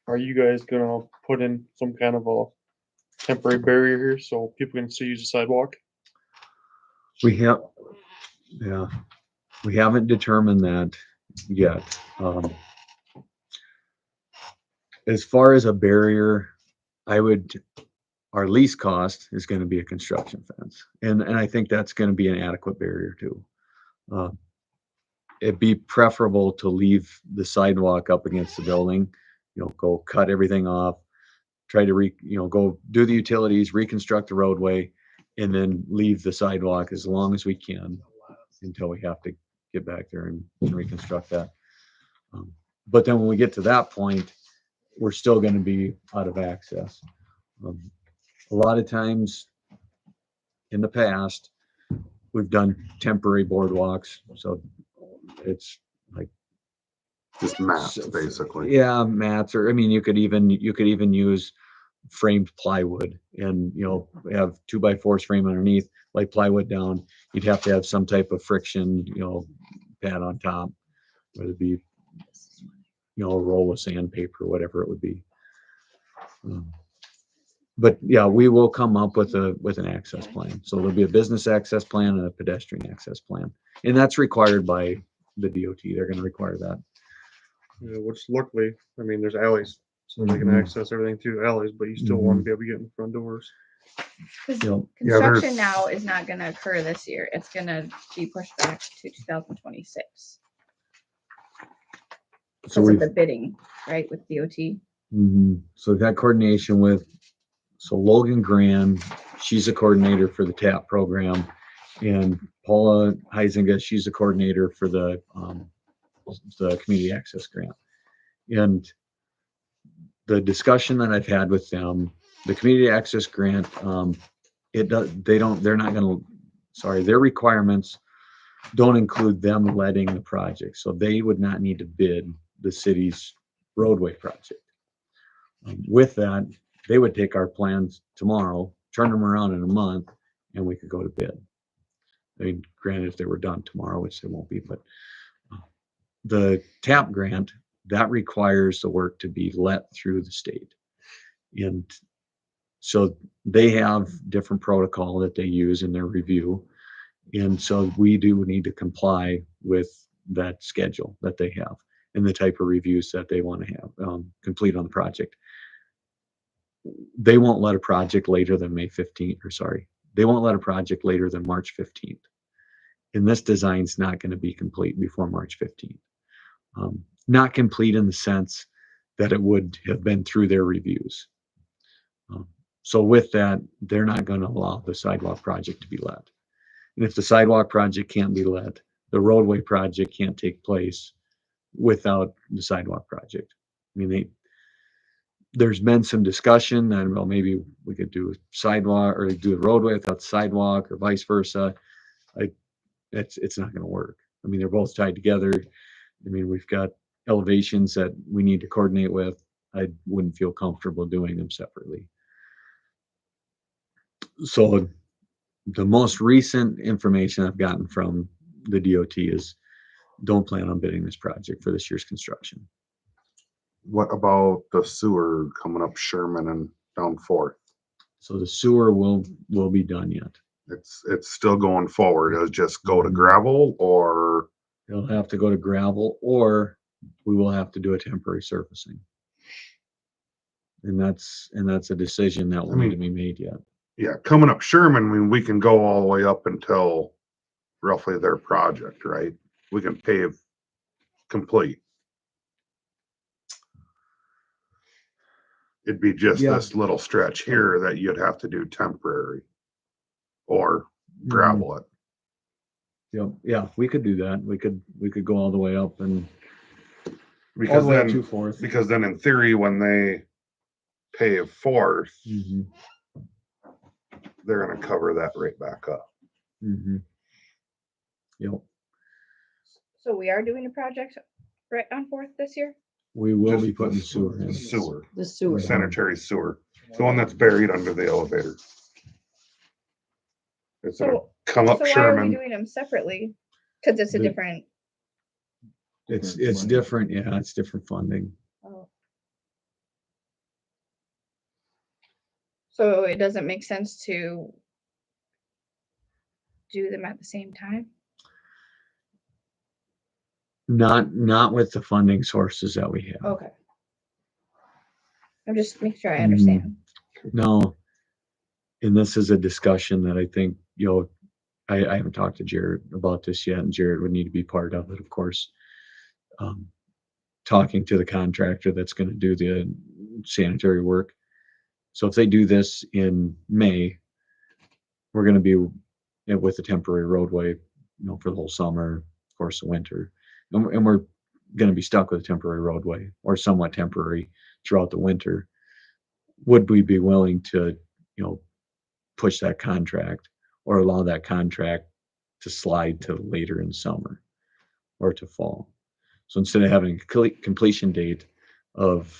are you guys gonna put in some kind of a temporary barrier here so people can still use the sidewalk? We have, yeah, we haven't determined that yet. As far as a barrier, our least cost is gonna be a construction fence. And I think that's gonna be an adequate barrier too. It'd be preferable to leave the sidewalk up against the building, go cut everything off, try to go do the utilities, reconstruct the roadway, and then leave the sidewalk as long as we can until we have to get back there and reconstruct that. But then when we get to that point, we're still gonna be out of access. A lot of times in the past, we've done temporary boardwalks, so it's like Just mats, basically. yeah, mats, or I mean, you could even use framed plywood and have 2x4s frame underneath, lay plywood down. You'd have to have some type of friction, pad on top, whether it be a roll of sandpaper, whatever it would be. But yeah, we will come up with an access plan. So there'll be a business access plan and a pedestrian access plan, and that's required by the DOT. They're going to require that. Yeah, which luckily, I mean, there's alleys, so they can Mhm. access everything through alleys, but you still want to be able to get in the front doors. Yep. Yeah, Construction there's- now is not gonna occur this year. It's gonna be pushed back to 2026 So because we of the bidding, right, with DOT. So we've got coordination with Logan Graham. She's a coordinator for the TAP program, and Paula Heisinga, she's a coordinator for the community access grant. And the discussion that I've had with them, the community access grant, their requirements don't include them letting the project. So they would not need to bid the city's roadway project. With that, they would take our plans tomorrow, turn them around in a month, and we could go to bid. I mean, granted, if they were done tomorrow, which they won't be, but the TAP grant, that requires the work to be let through the state. And so they have different protocol that they use in their review. And so we do need to comply with that schedule that they have and the type of reviews that they want to have complete on the project. They won't let a project later than May 15th, or sorry, they won't let a project later than March 15th. And this design's not going to be complete before March 15th. Not complete in the sense that it would have been through their reviews. So with that, they're not going to allow the sidewalk project to be let. And if the sidewalk project can't be let, the roadway project can't take place without the sidewalk project. I mean, there's been some discussion that, well, maybe we could do a sidewalk or do a roadway without the sidewalk or vice versa. It's not going to work. I mean, they're both tied together. I mean, we've got elevations that we need to coordinate with. I wouldn't feel comfortable doing them separately. So the most recent information I've gotten from the DOT is don't plan on bidding this project for this year's construction. What about the sewer coming up Sherman and down Fourth? So the sewer will be done yet. It's still going forward. It'll just go to gravel, or It'll have to go to gravel, or we will have to do a temporary surfacing. And that's a decision that will need to be made yet. yeah, coming up Sherman, I mean, we can go all the way up until roughly their project, right? We can pave complete. It'd be just Yeah. this little stretch here that you'd have to do temporary. or gravel it. Yeah, we could do that. We could go all the way up and all Because the way up to then, Fourth. because then in theory, when they pave Fourth, Mhm, they're gonna cover that right back up. mhm. Yep, So we are doing a project right on Fourth this year? we will Just be the putting sewer in. The sewer, The sewer. sanitary sewer, the one that's buried under the elevator. It's gonna So, come so up why are we Sherman. doing them separately? Cause it's a The- different, It's money. different, yeah, it's different funding. oh. So it doesn't make sense to do them at the same time? Not with the funding sources that we have. Okay. I'm just making sure I Mhm. understand. No. And this is a discussion that I think, I haven't talked to Jared about this yet, and Jared would need to be part of it, of course. Talking to the contractor that's gonna do the sanitary work. So if they do this in May, we're gonna be with the temporary roadway, for the whole summer, of course, the winter. And we're gonna be stuck with a temporary roadway or somewhat temporary throughout the winter. Would we be willing to, push that contract or allow that contract to slide to later in summer or to fall? So instead of having a completion date of,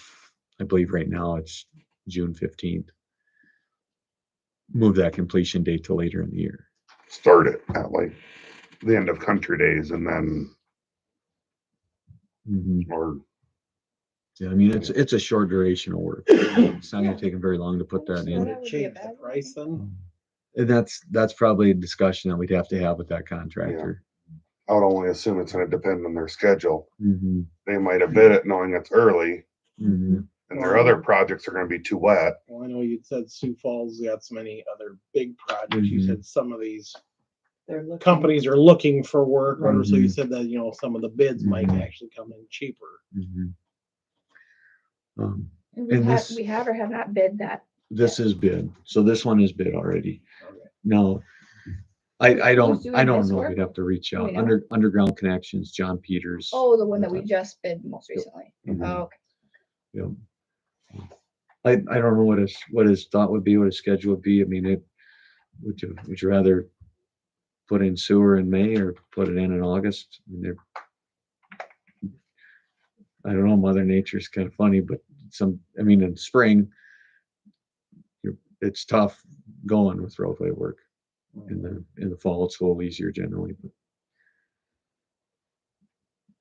I believe right now it's June 15th, move that completion date to later in the year. Start it at like the end of country days and then, Mhm. or Yeah, I mean, it's a short duration of work. It's not gonna take them very long to put that So in. that would be a Change the bad price then? And that's probably a discussion that we'd have to have with that contractor. I would only assume it's gonna depend on their schedule. Mhm, They might have bid it knowing it's early mhm. and their other projects are gonna be too wet. Well, I know you'd said Sioux Falls got so many other big projects. You said some of these They're looking. companies are looking for work, or so you Mhm. said that, some of the bids might Mhm. actually come in cheaper. Mhm. And And this- we have or have not bid that. This is bid, so this one is bid already. Okay. No, I don't doing this know. work? We'd have to reach Do we out. know? Underground Connections, John Peters. Oh, the one that we just bid most recently. Mhm. Oh, okay. Yep. I don't know what his thought would be, what his schedule would be. I mean, would you rather put in sewer in May or put it in August? I mean, I don't know, Mother Nature's kind of funny, but in spring, it's tough going with roadway work. In the fall, it's a little easier generally,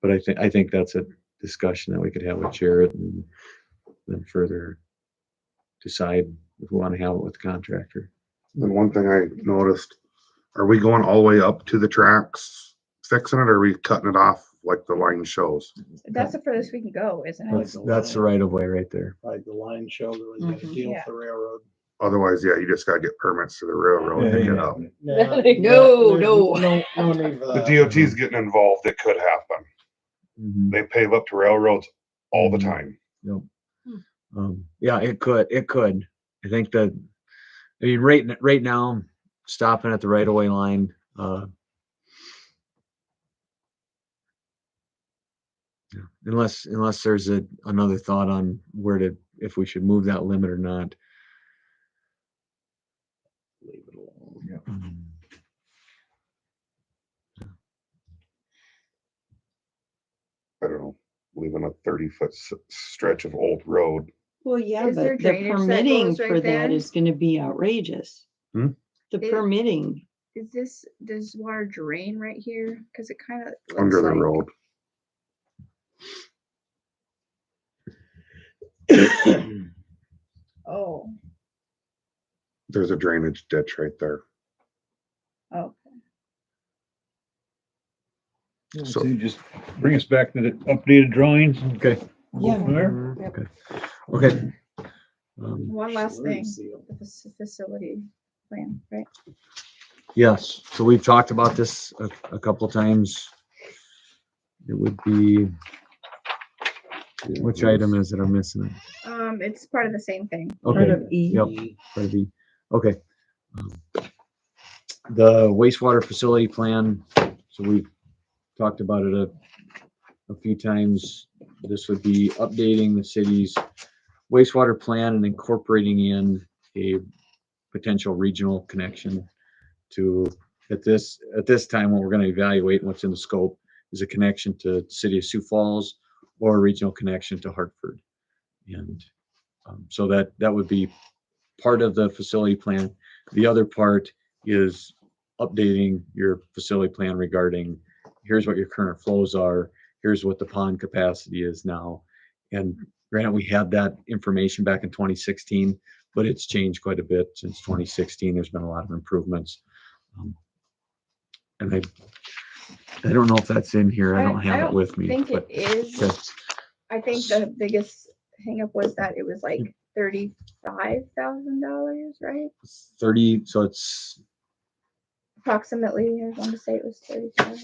but I think that's a discussion that we could have with Jared and then further decide if we want to have it with the contractor. And one thing I noticed, are we going all the way up to the tracks fixing it, or are we cutting it off like the line shows? That's the furthest we can go, isn't it? That's the right of way right there. Like the line show that was gonna deal with Yeah. the railroad. Otherwise, yeah, you just gotta get permits to the railroad to get up. No, there's no. No need for The that. DOT's getting involved, it could happen. Mhm. They pave up to railroads all the Mhm. time. Yep. Yeah, it could. I think that, right now, stopping at the right of way line, yeah, unless there's another thought on if we should move that limit or not. Leave it alone. I don't know, leaving a 30-foot stretch of old road. Well, yeah, Is there but the drainage that permitting goes right for that there? is gonna be outrageous. Hmm? The It- permitting, Does water drain right here? Cause it kind of Under the road. Oh, There's a drainage ditch right there. oh, So- So you just bring us back to the updated drawings. Okay. Yeah. From there. Okay. one last Slurry thing, seal. the facility plan, right? Yes, so we've talked about this a couple of times. It would be, which item is it I'm missing? It's part of the same thing. part Okay, of E. yep, part of E. Okay. The wastewater facility plan, so we've talked about it a few times. This would be updating the city's wastewater plan and incorporating in a potential regional connection to, at this time, what we're gonna evaluate and what's in the scope is a connection to city of Sioux Falls or a regional connection to Hartford. And so that would be part of the facility plan. The other part is updating your facility plan regarding, here's what your current flows are, here's what the pond capacity is now. And granted, we had that information back in 2016, but it's changed quite a bit since 2016. There's been a lot of improvements. And I don't know if that's in here. I don't have it with me. I think but- it is. Okay. I think the biggest hangup was that it was like $35,000, right? 30, so it's, Approximately, I want to say it was 35.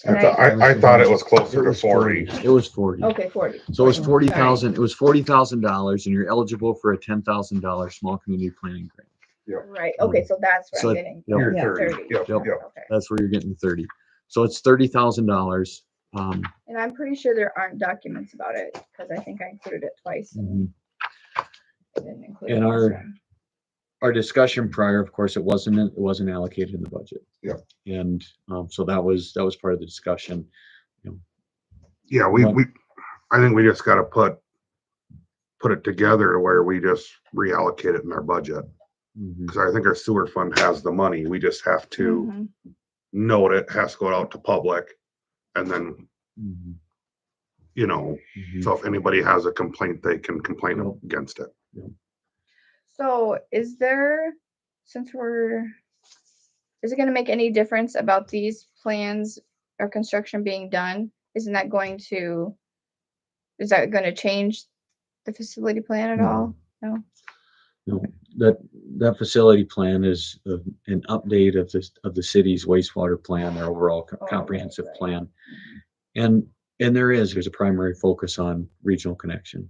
I thought it was closer to 40. It was 40. Okay, 40. So it's Sorry. $40,000, it was $40,000 and you're eligible for a $10,000 small community planning grant. Right, okay, so that's So where I'm getting. Yep. You're Yeah. 30. 30. Yep, Yep. yep. Okay, That's where you're getting 30. So it's $30,000. and I'm pretty sure there aren't documents about it, because I think I included it twice. Mhm. I didn't include And it this our- one. Our discussion prior, of course, it wasn't allocated in the budget. Yep. And so that was part of the discussion. Yeah, I think we just gotta put it together to where we just reallocate it in our budget. Mhm. Cause I think our sewer fund has the money. We just have to Mhm. note it, has to go out to public. And then, Mhm. mhm. So if anybody has a complaint, they can complain Yep. against it. So is there, is it gonna make any difference about these plans or construction being done? Is that gonna change the facility plan at No. all? No? No, that facility plan is an update of the city's wastewater plan, their overall right, comprehensive right. plan. And there's a primary focus on regional connection.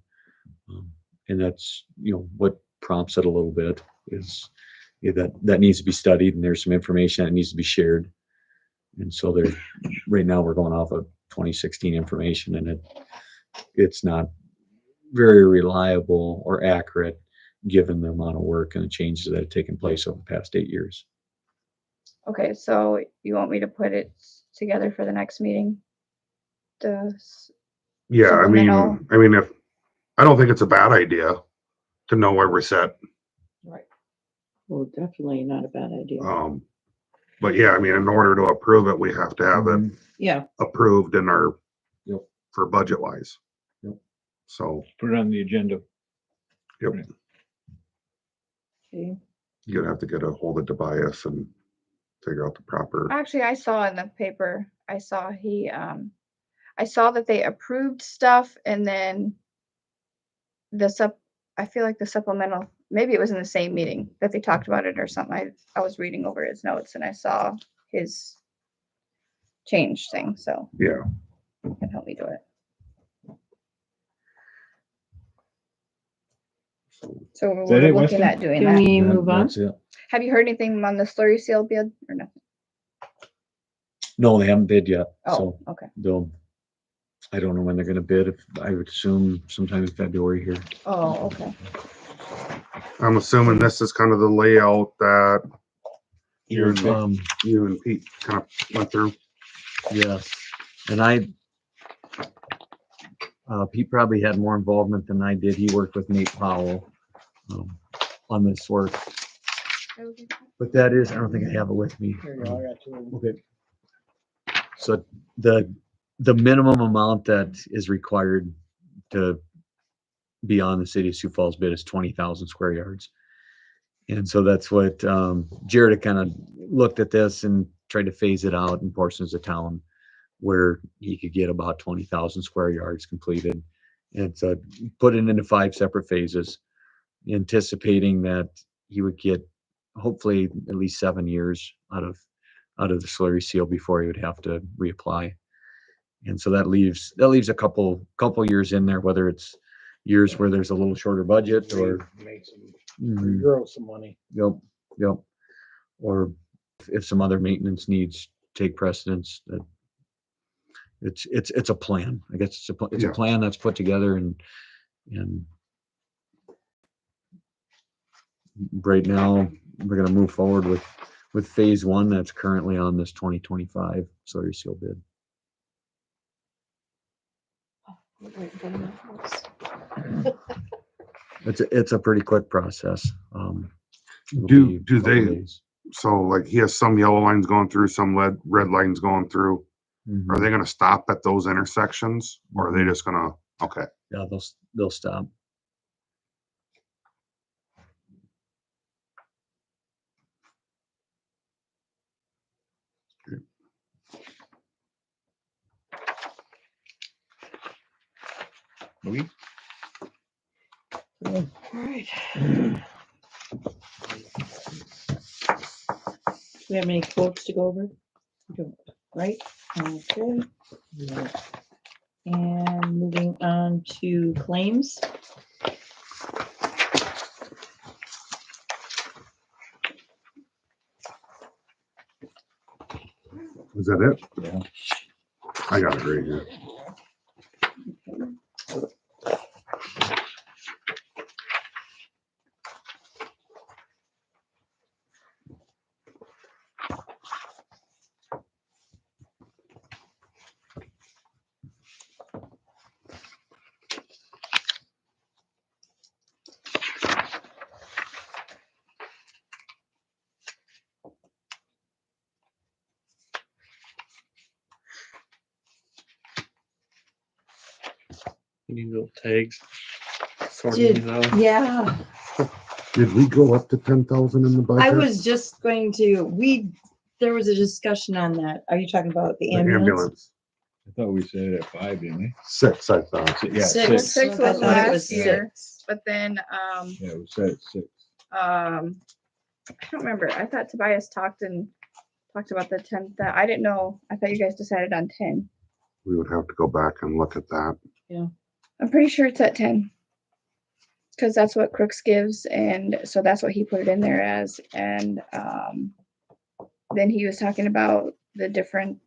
And that's, what prompts it a little bit is that needs to be studied and there's some information that needs to be shared. And so right now we're going off of 2016 information and it's not very reliable or accurate given the amount of work and the changes that have taken place over the past 8 years. Okay, so you want me to put it together for the next meeting? Yeah, Supplemental. I don't think it's a bad idea to know where we're set. Right. Well, definitely not a bad idea. But yeah, in order to approve it, we have to have it Yeah, approved in our, Yep. for budget wise. Yep. So, Put it on the agenda. okay. you're gonna have to get a hold of Tobias and figure out the proper. Actually, I saw in the paper, I saw that they approved stuff and then I feel like the supplemental, maybe it was in the same meeting that they talked about it or something. I was reading over his notes and I saw his change thing, so Yeah, you can help me do it. So that we're it, looking Winston? at doing Can that. we move on? That's it. Have you heard anything on the slurry seal bid or nothing? No, they haven't bid yet. Oh, So okay. I don't know when they're gonna bid. I would assume sometime in February here. Oh, okay. I'm assuming this is kind of the layout that you and Pete kind of went through. Yes, and Pete probably had more involvement than I did. He worked with Nate Powell on this work. But that is, I don't think I have it with me. Here you go, I got you. Okay. So the minimum amount that is required to be on the city of Sioux Falls bid is 20,000 square yards. And so that's what Jared kind of looked at this and tried to phase it out in portions of town where he could get about 20,000 square yards completed. And so put it into 5 separate phases, anticipating that he would get hopefully at least 7 years out of the slurry seal before he would have to reapply. And so that leaves a couple years in there, whether it's years where there's a little shorter budget or Make some, Mhm. regrow some money. Yep. Or if some other maintenance needs take precedence, that it's a plan. I guess it's a Yeah. plan that's put together and right now we're gonna move forward with phase one that's currently on this 2025 Sawyer Seal bid. Wait for the numbers. It's a pretty quick process. It'll Do be a do couple they? days. So like he has some yellow lines going through, some red lines going through. Mhm. Are they gonna stop at those intersections or are they just gonna, okay, Yeah, they'll stop. We, Alright. Do we have any quotes to go over? We don't, right? Okay. And moving on to claims. is that it? yeah. I got it right here. You need little tags. Did- Sorting these out. Yeah, Did we go up to 10,000 in the budget? I was just going to, there was a discussion on that. Are you talking about the The ambulance? I thought we said it at 5, didn't we? 6, I thought. Yeah, Six. Well, 6. six I was thought it was last year, 6. but then, Yeah, we said it's 6. I don't remember. I thought Tobias talked about the 10, that I didn't know. I thought you guys decided on 10. We would have to go back and look at that. I'm pretty sure it's at 10. Cause that's what Crooks gives. And so that's what he put it in there as. And, then he was talking about the different,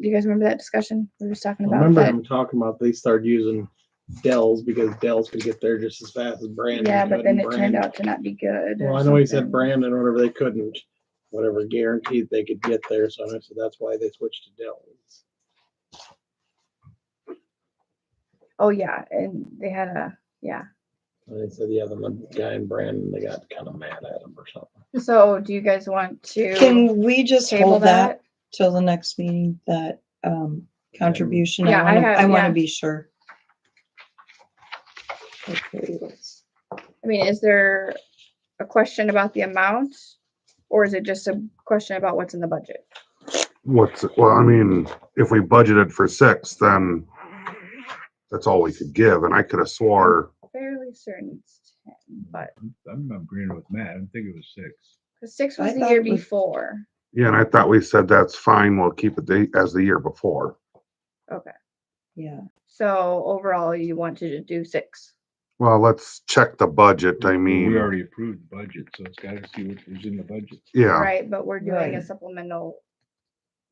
do you guys remember that discussion? We was talking I about remember that. them talking about they started using Dells because Dells could get there just as fast as Brandon. Yeah, but could, then and it turned Brandon- out to not be good. or Well, I know he said something. Brandon, whatever they couldn't, whatever guaranteed they could get there. So I said that's why they switched to Dells. Oh, yeah. And they had yeah. And they said, yeah, the guy in Brandon, they got kind of mad at him or something. So do you guys want to Can we just table hold that that? till the next meeting, that contribution? Yeah, I have- I want yeah. to be sure. Okay, I mean, is there a question about the amount? Or is it just a question about what's in the budget? Well, I mean, if we budgeted for 6, then that's all we could give. And I could have swore, Fairly certain it's 10, but I'm agreeing with Matt. I think it was 6. because 6 I was the thought year it was- before. yeah, and I thought we said that's fine. We'll keep it as the year before. Okay. yeah. So overall, you want to do 6. Well, let's check the budget. I We mean, already approved the budget, so it's gotta see what was in the budget. yeah, Right, but we're doing a Right. supplemental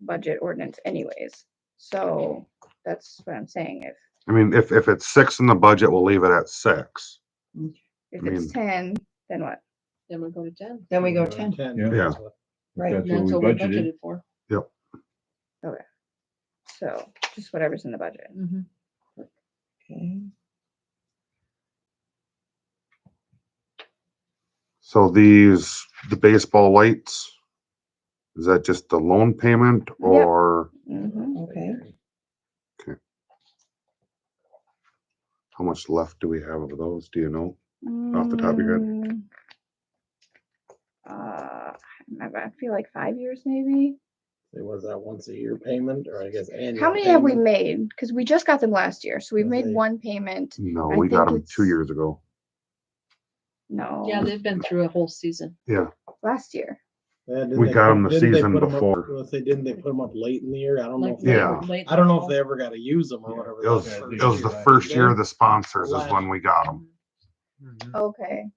budget ordinance anyways. So that's what I'm saying. I mean, if it's 6 in the budget, we'll leave it at 6. If I it's mean- 10, then what? Then we go to 10. Then we go They're 10, Yeah. Yeah. right? That's That's what what we we budgeted. budgeted for. So just whatever's in the budget. Mhm. Okay. So the baseball lights, is that just the loan payment or Mhm. Okay. how much left do we have of those? Do you know? Off the top of your head? I feel like 5 years maybe. It was that once a year payment, or I guess annual. How many have we payment? made? Because we just got them last year, so we've made Okay. one payment. No, I we got think them 2 it's- years ago. No, Yeah, they've been through a whole season. Yeah, last year. Yeah, didn't We they got put- 'em the didn't they season put 'em up- before. let's say, didn't they put them up late in the year? I don't know. Like If they Yeah. ever- late I don't know if fall. they ever got to use them or whatever. it was, that Yeah, it was the year. first year of They- the sponsors is when we got them. Okay.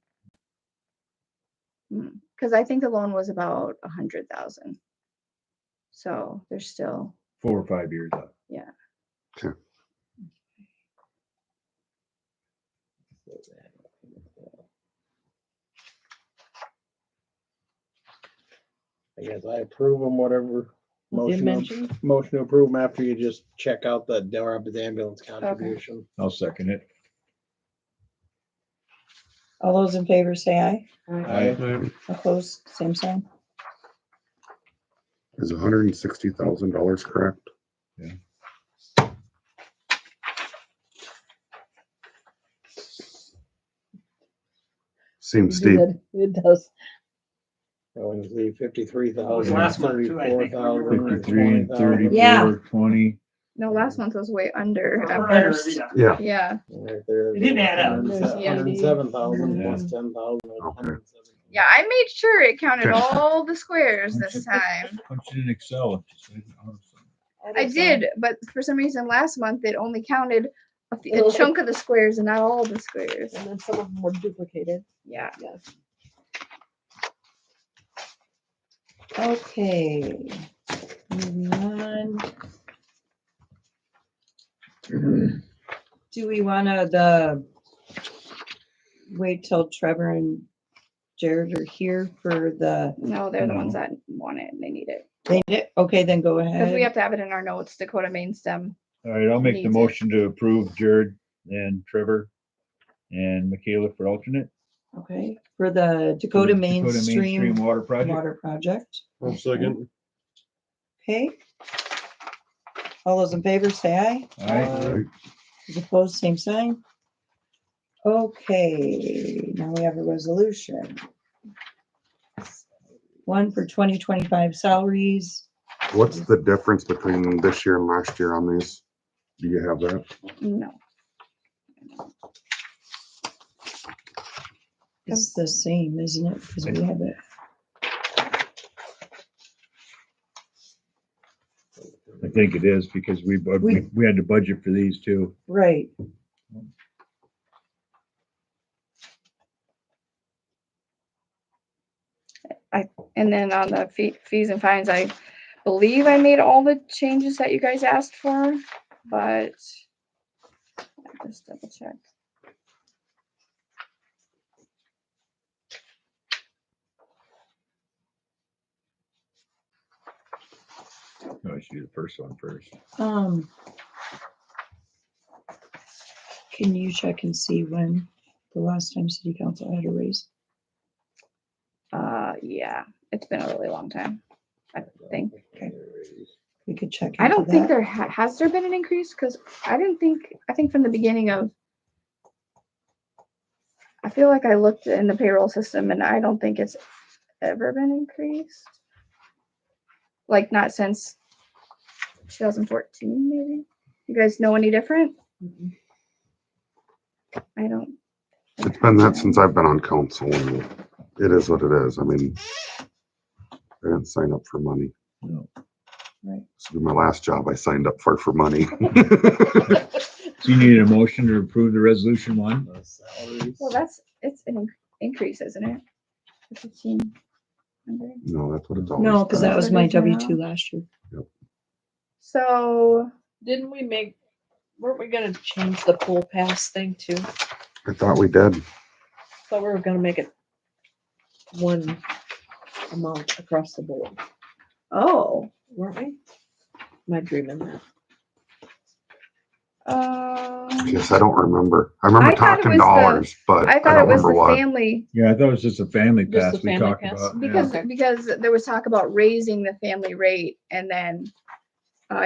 Cause I think the loan was about 100,000. So there's still, 4 or 5 years out. yeah. I guess I approve them, whatever. You Motion, mentioned, motion to approve them after you just check out the Delrapids ambulance contribution. I'll second it. All those in favor say aye. Aye. Opposed, same sign. Is $160,000 correct? Yeah. Seems steep. it does. Going to see 53,000, Last month too, I think. 34,000, 53, 20,000. Yeah. 34, 20. No, last month was way under at We're under, first. yeah. Yeah. Yeah. Right there. It didn't add up. There's 107,000 Yeah. plus 10,000. Okay. Yeah, I made sure it counted Okay. all the squares this time. Punch it in Excel. I did, but for some reason last month it only counted a chunk of the squares and not all the squares. And then some of them were duplicated. Yeah. Yes. Okay. Moving on. Do we wanna wait till Trevor and Jared are here for the, No, they're the ones that want it and they need it. they did, okay, then go Because we ahead. have to have it in our notes, Dakota Main Stem. All right, I'll make the Needs it. motion to approve Jared and Trevor and Michaela for alternate. Okay, for the Dakota Mainstream Water Project. Water Project. I'll second. Okay. All those in favor say aye. Aye. Those opposed, same sign. Okay, now we have a resolution. One for 2025 salaries. What's the difference between this year and last year on these? Do you have that? No. It's the same, isn't it? Because we have it. I think it is because we had to budget for these too. Right. And then on the fees and fines, I believe I made all the changes that you guys asked for, but I'll just double check. No, I should do the first one first. Can you check and see when the last time city council had a raise? Yeah, it's been a really long time, I think. We could check. I don't into think that. there has there been an increase because I think from the beginning of, I feel like I looked in the payroll system and I don't think it's ever been increased. Like not since 2014, maybe. You guys know any different? I don't. It's been that since I've been on council. And it is what it is. I mean, I didn't sign up for money. No. Right. This will be my last job I signed up for money. So you need a motion to approve the resolution one? Salaries. Well, it's an increase, isn't it? 1,500. No, that's what it's always No, because been. that was What my is it now? W-2 last year. So Didn't we weren't we gonna change the pool pass thing too? I thought we did. Thought we were gonna make it one amount across the board, oh, weren't we? Am I dreaming that? Yes, I don't remember. I remember I thought it talking was the- dollars, but I I thought it don't was remember the what. family Yeah, I thought it was just a family Just pass the we family talked pass? about. because Yeah. because there was talk about raising the family rate and then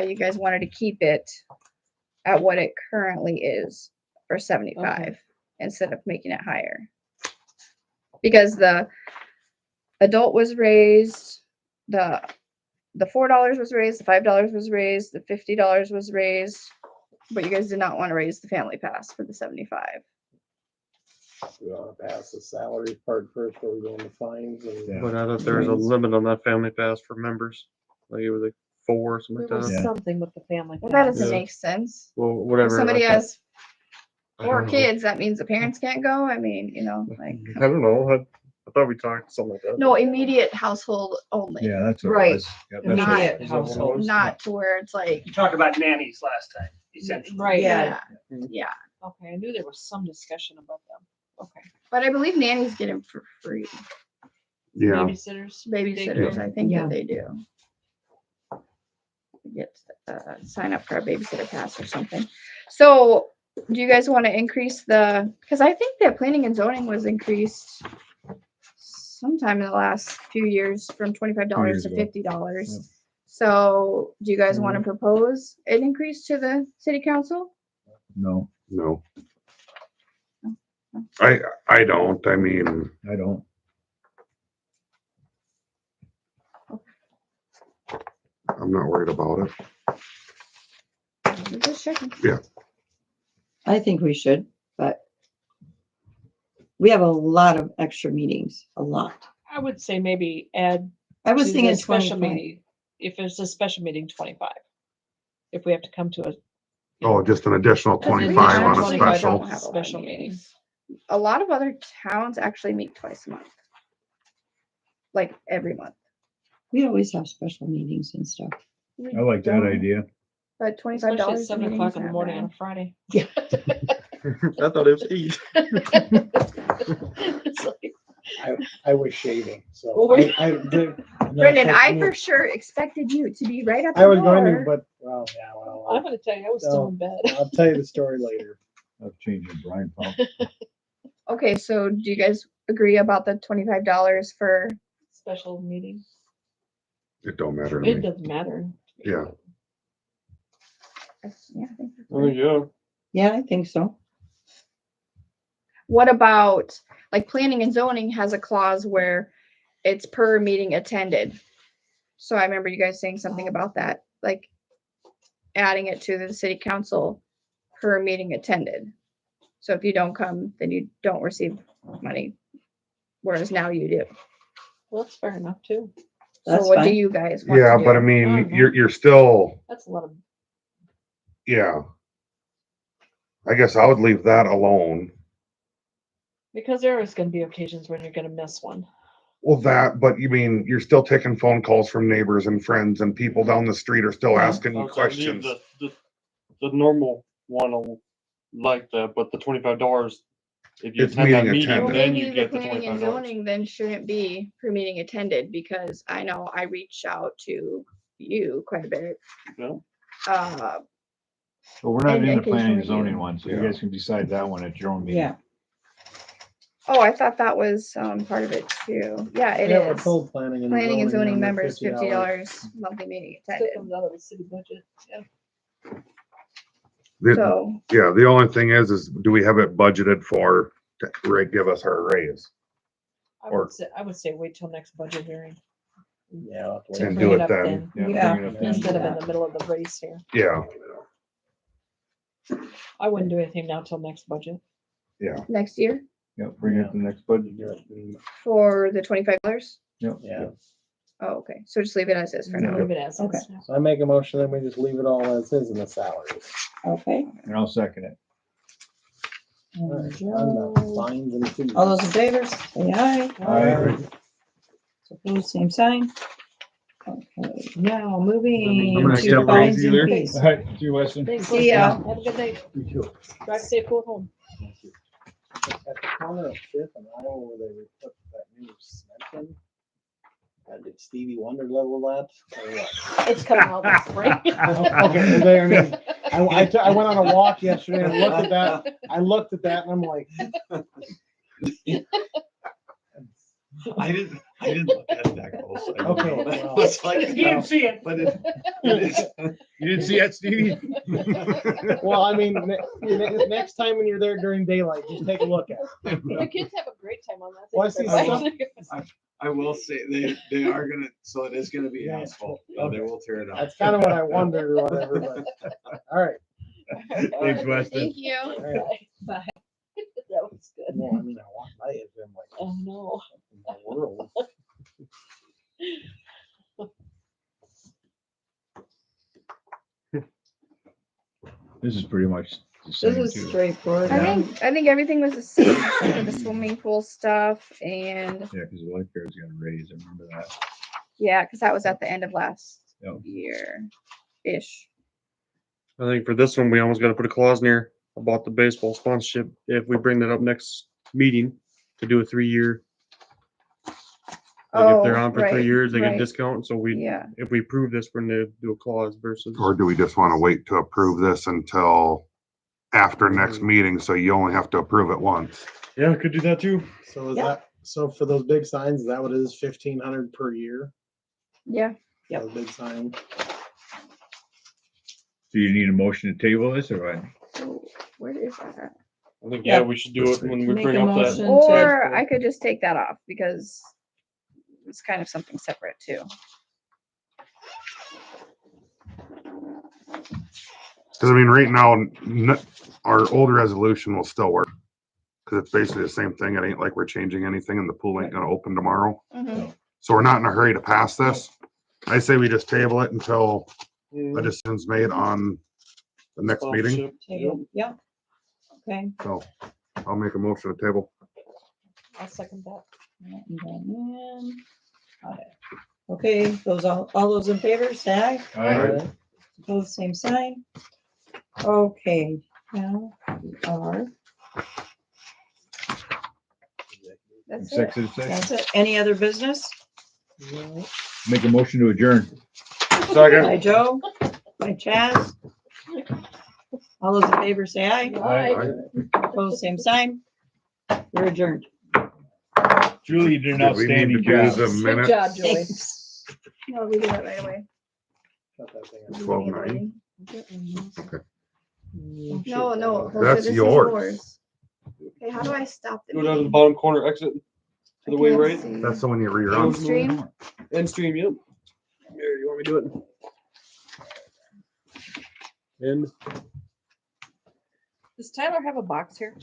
you guys wanted to keep it at what it currently is for 75 instead of making it higher. Because the adult was raised, the $4 was raised, the $5 was raised, the $50 was raised, but you guys did not want to raise the family pass for the 75. We want to pass the salary part first, before we go into fines and. Yeah. But I thought there was a limit on that family pass for members. Like it was like 4 or something There like was that. Yeah. something with the family Well, that pass. doesn't Yeah. make sense. Well, If whatever. somebody I thought- has I 4 don't know. kids, that means the parents can't go. I mean, like, I don't know. I thought we talked something like that. No, immediate household only. Yeah, that's what Right. it was. Yep, that's what it Immediate was. Is that what it household. was? Not to where it's like, You talked about nannies last time, essentially. Right. yeah, yeah. Okay, I knew there was some discussion about them. Okay. But I believe nannies get them for free. Yeah, Babysitters. Babysitters, I think Yeah. that they do. Get, sign up for a babysitter pass or something. So do you guys want to increase because I think that planning and zoning was increased sometime in the last few years from $25 years to ago. $50. Yep. So do you guys want to propose an increase to the city council? No, no. I don't, I mean, I don't. I'm not worried about it. I'm just checking. I think we should, but we have a lot of extra meetings, a lot. I would say maybe add I was to thinking the special 25. meeting. If it's a special meeting, 25. If we have to come to a. Oh, just an additional An additional 25 on a 25 special. don't have a lot of Special meetings. A lot of other towns actually meet twice a month. Like every month. We always have special meetings and stuff. I like that idea. But $25 Especially at a 7 meeting o'clock is in the not morning bad. on a Friday. I thought it was 8. It's like, I was shaving, so. Well, we're- Brendan, I for sure expected you to be right at the I was going to, door. but, well, yeah, well, I'm gonna tell you, I was still in bed. I'll tell you the story later. I've changed the brine pump. Okay, so do you guys agree about the $25 for? Special meeting. It don't matter to It me. doesn't matter. Yeah. Yeah, I think that's Oh, right. yeah. Yeah, I think so. What about like planning and zoning has a clause where it's per meeting attended. So I remember you guys saying something about that, like adding it to the city council per meeting attended. So if you don't come, then you don't receive money, whereas now you do. Well, that's fair enough too. So That's what do fine. you guys want Yeah, to but I do? mean, you're still, That's a lot of, yeah. I guess I would leave that alone. because there is gonna be occasions when you're gonna miss one. Well, but you mean, you're still taking phone calls from neighbors and friends and people down the street are still Yeah. asking you questions. The normal one will like that, but the $25, if you It's attend that meeting meeting, attended. Well, then maybe you the get the planning and $25. zoning then shouldn't be per meeting attended, because I know I reach out to you quite a bit. Yeah. Uh, But we're not And in the planning and occasionally zoning you- one, so you Yeah. guys can decide that one at your own meeting. Yeah. oh, I thought that was part of it too. Yeah, it Yeah, we're is. told planning and Planning and zoning under members, $50 monthly meeting Still attended. comes out of the city budget. Yeah. So, Yeah, the only thing is do we have it budgeted for to give us our raise? Or- I would say wait till next budget hearing. Yeah. I'll have to To wait. And bring do it it up then. then, Yeah. bring it up then. instead of in the middle of the race here. Yeah, I wouldn't do anything now till next budget. yeah. next year Yep, bring it up the next budget. for the $25. Yeah, Oh, okay. So just leave it as is for now. Leave it as Okay. is. so I make a motion and we just leave it all as is in the salaries. Okay. And I'll second it. All There right, we on go. the fines and fees. All those in favor, say aye. Aye. Opposed, same sign. Okay, now moving I'm gonna to step fines easy and there. fees. All right, see you, Weston. Thanks, See ya. Have a good night. Drive safe, go home. At the corner of Fifth and Iowa where they put that new cement in. Did Stevie Wonder level that? Or what? It's coming out this spring. Okay, there, I mean, I went on a walk yesterday and looked at that. I looked at that and I'm like, I didn't look at it that close. I don't Okay, know. well. It's like, You didn't see it. but it is. You didn't see that, Stevie? well, I mean, next time when you're there during daylight, just take a look at it. The kids have a great time on that. Well, I see some- I will say they are gonna, so it is gonna be Yeah. asphalt. They will tear it out. That's kind of what I wondered or whatever, but, all right. Thanks, Weston. Thank you. All right. Bye. That was good. Well, I mean, I walked by it, and I'm like, Oh, no. what in the world? This is pretty much the This same is too. straightforward. I think everything was the same except for the swimming pool stuff and Yeah, because the lifeguard's got a raise, I remember that. yeah, because that was at the end of last Yep. year-ish. I think for this one, we almost gotta put a clause in here about the baseball sponsorship. If we bring that up next meeting to do a 3-year. Like if they're on for 3 years, they get a discount. So Yeah. if we approve this, we're gonna do a clause versus. Or do we just want to wait to approve this until after next meeting, so you only have to approve it once? Yeah, could do that too. So is Yeah. that, so for those big signs, is that what it is, 1,500 per year? Yeah. Yep. For the big sign? Do you need a motion to table this or what? So where is that at? I think, Yeah. we should do it when we Make bring a up that. motion. Or I could just take that off because it's kind of something separate too. Cause I mean, right now, our old resolution will still work. Cause it's basically the same thing. It ain't like we're changing anything and the pool ain't gonna open tomorrow. Mhm. So we're not in a hurry to pass this. I say we just table it until a Mhm. decision's made on the next meeting. Sponsorship. Table, yeah. Okay. So I'll make a motion to table. I'll second that. Got it. Okay, all those in favor, say aye. Aye. Opposed, same sign. Okay, now we are, That's it. Executive session. that's it. Any other business? Make a motion to adjourn. Second. By Joe, by Chaz. All those in favor, say aye. Aye. Opposed, same sign. We're adjourned. Julie, you did an Did we need to outstanding do job. the Good minutes? job, Joey. Thanks. No, we do that right away. Cut that thing We out. do 12:09. it No, no. Jose, That's this is yours. Okay, how do I stop the Go down to the meeting? bottom corner, exit to I the way can't right. see. That's the one you End rerun. stream? End stream, yep. Here, you want me to do it? End. Does Tyler have a box here?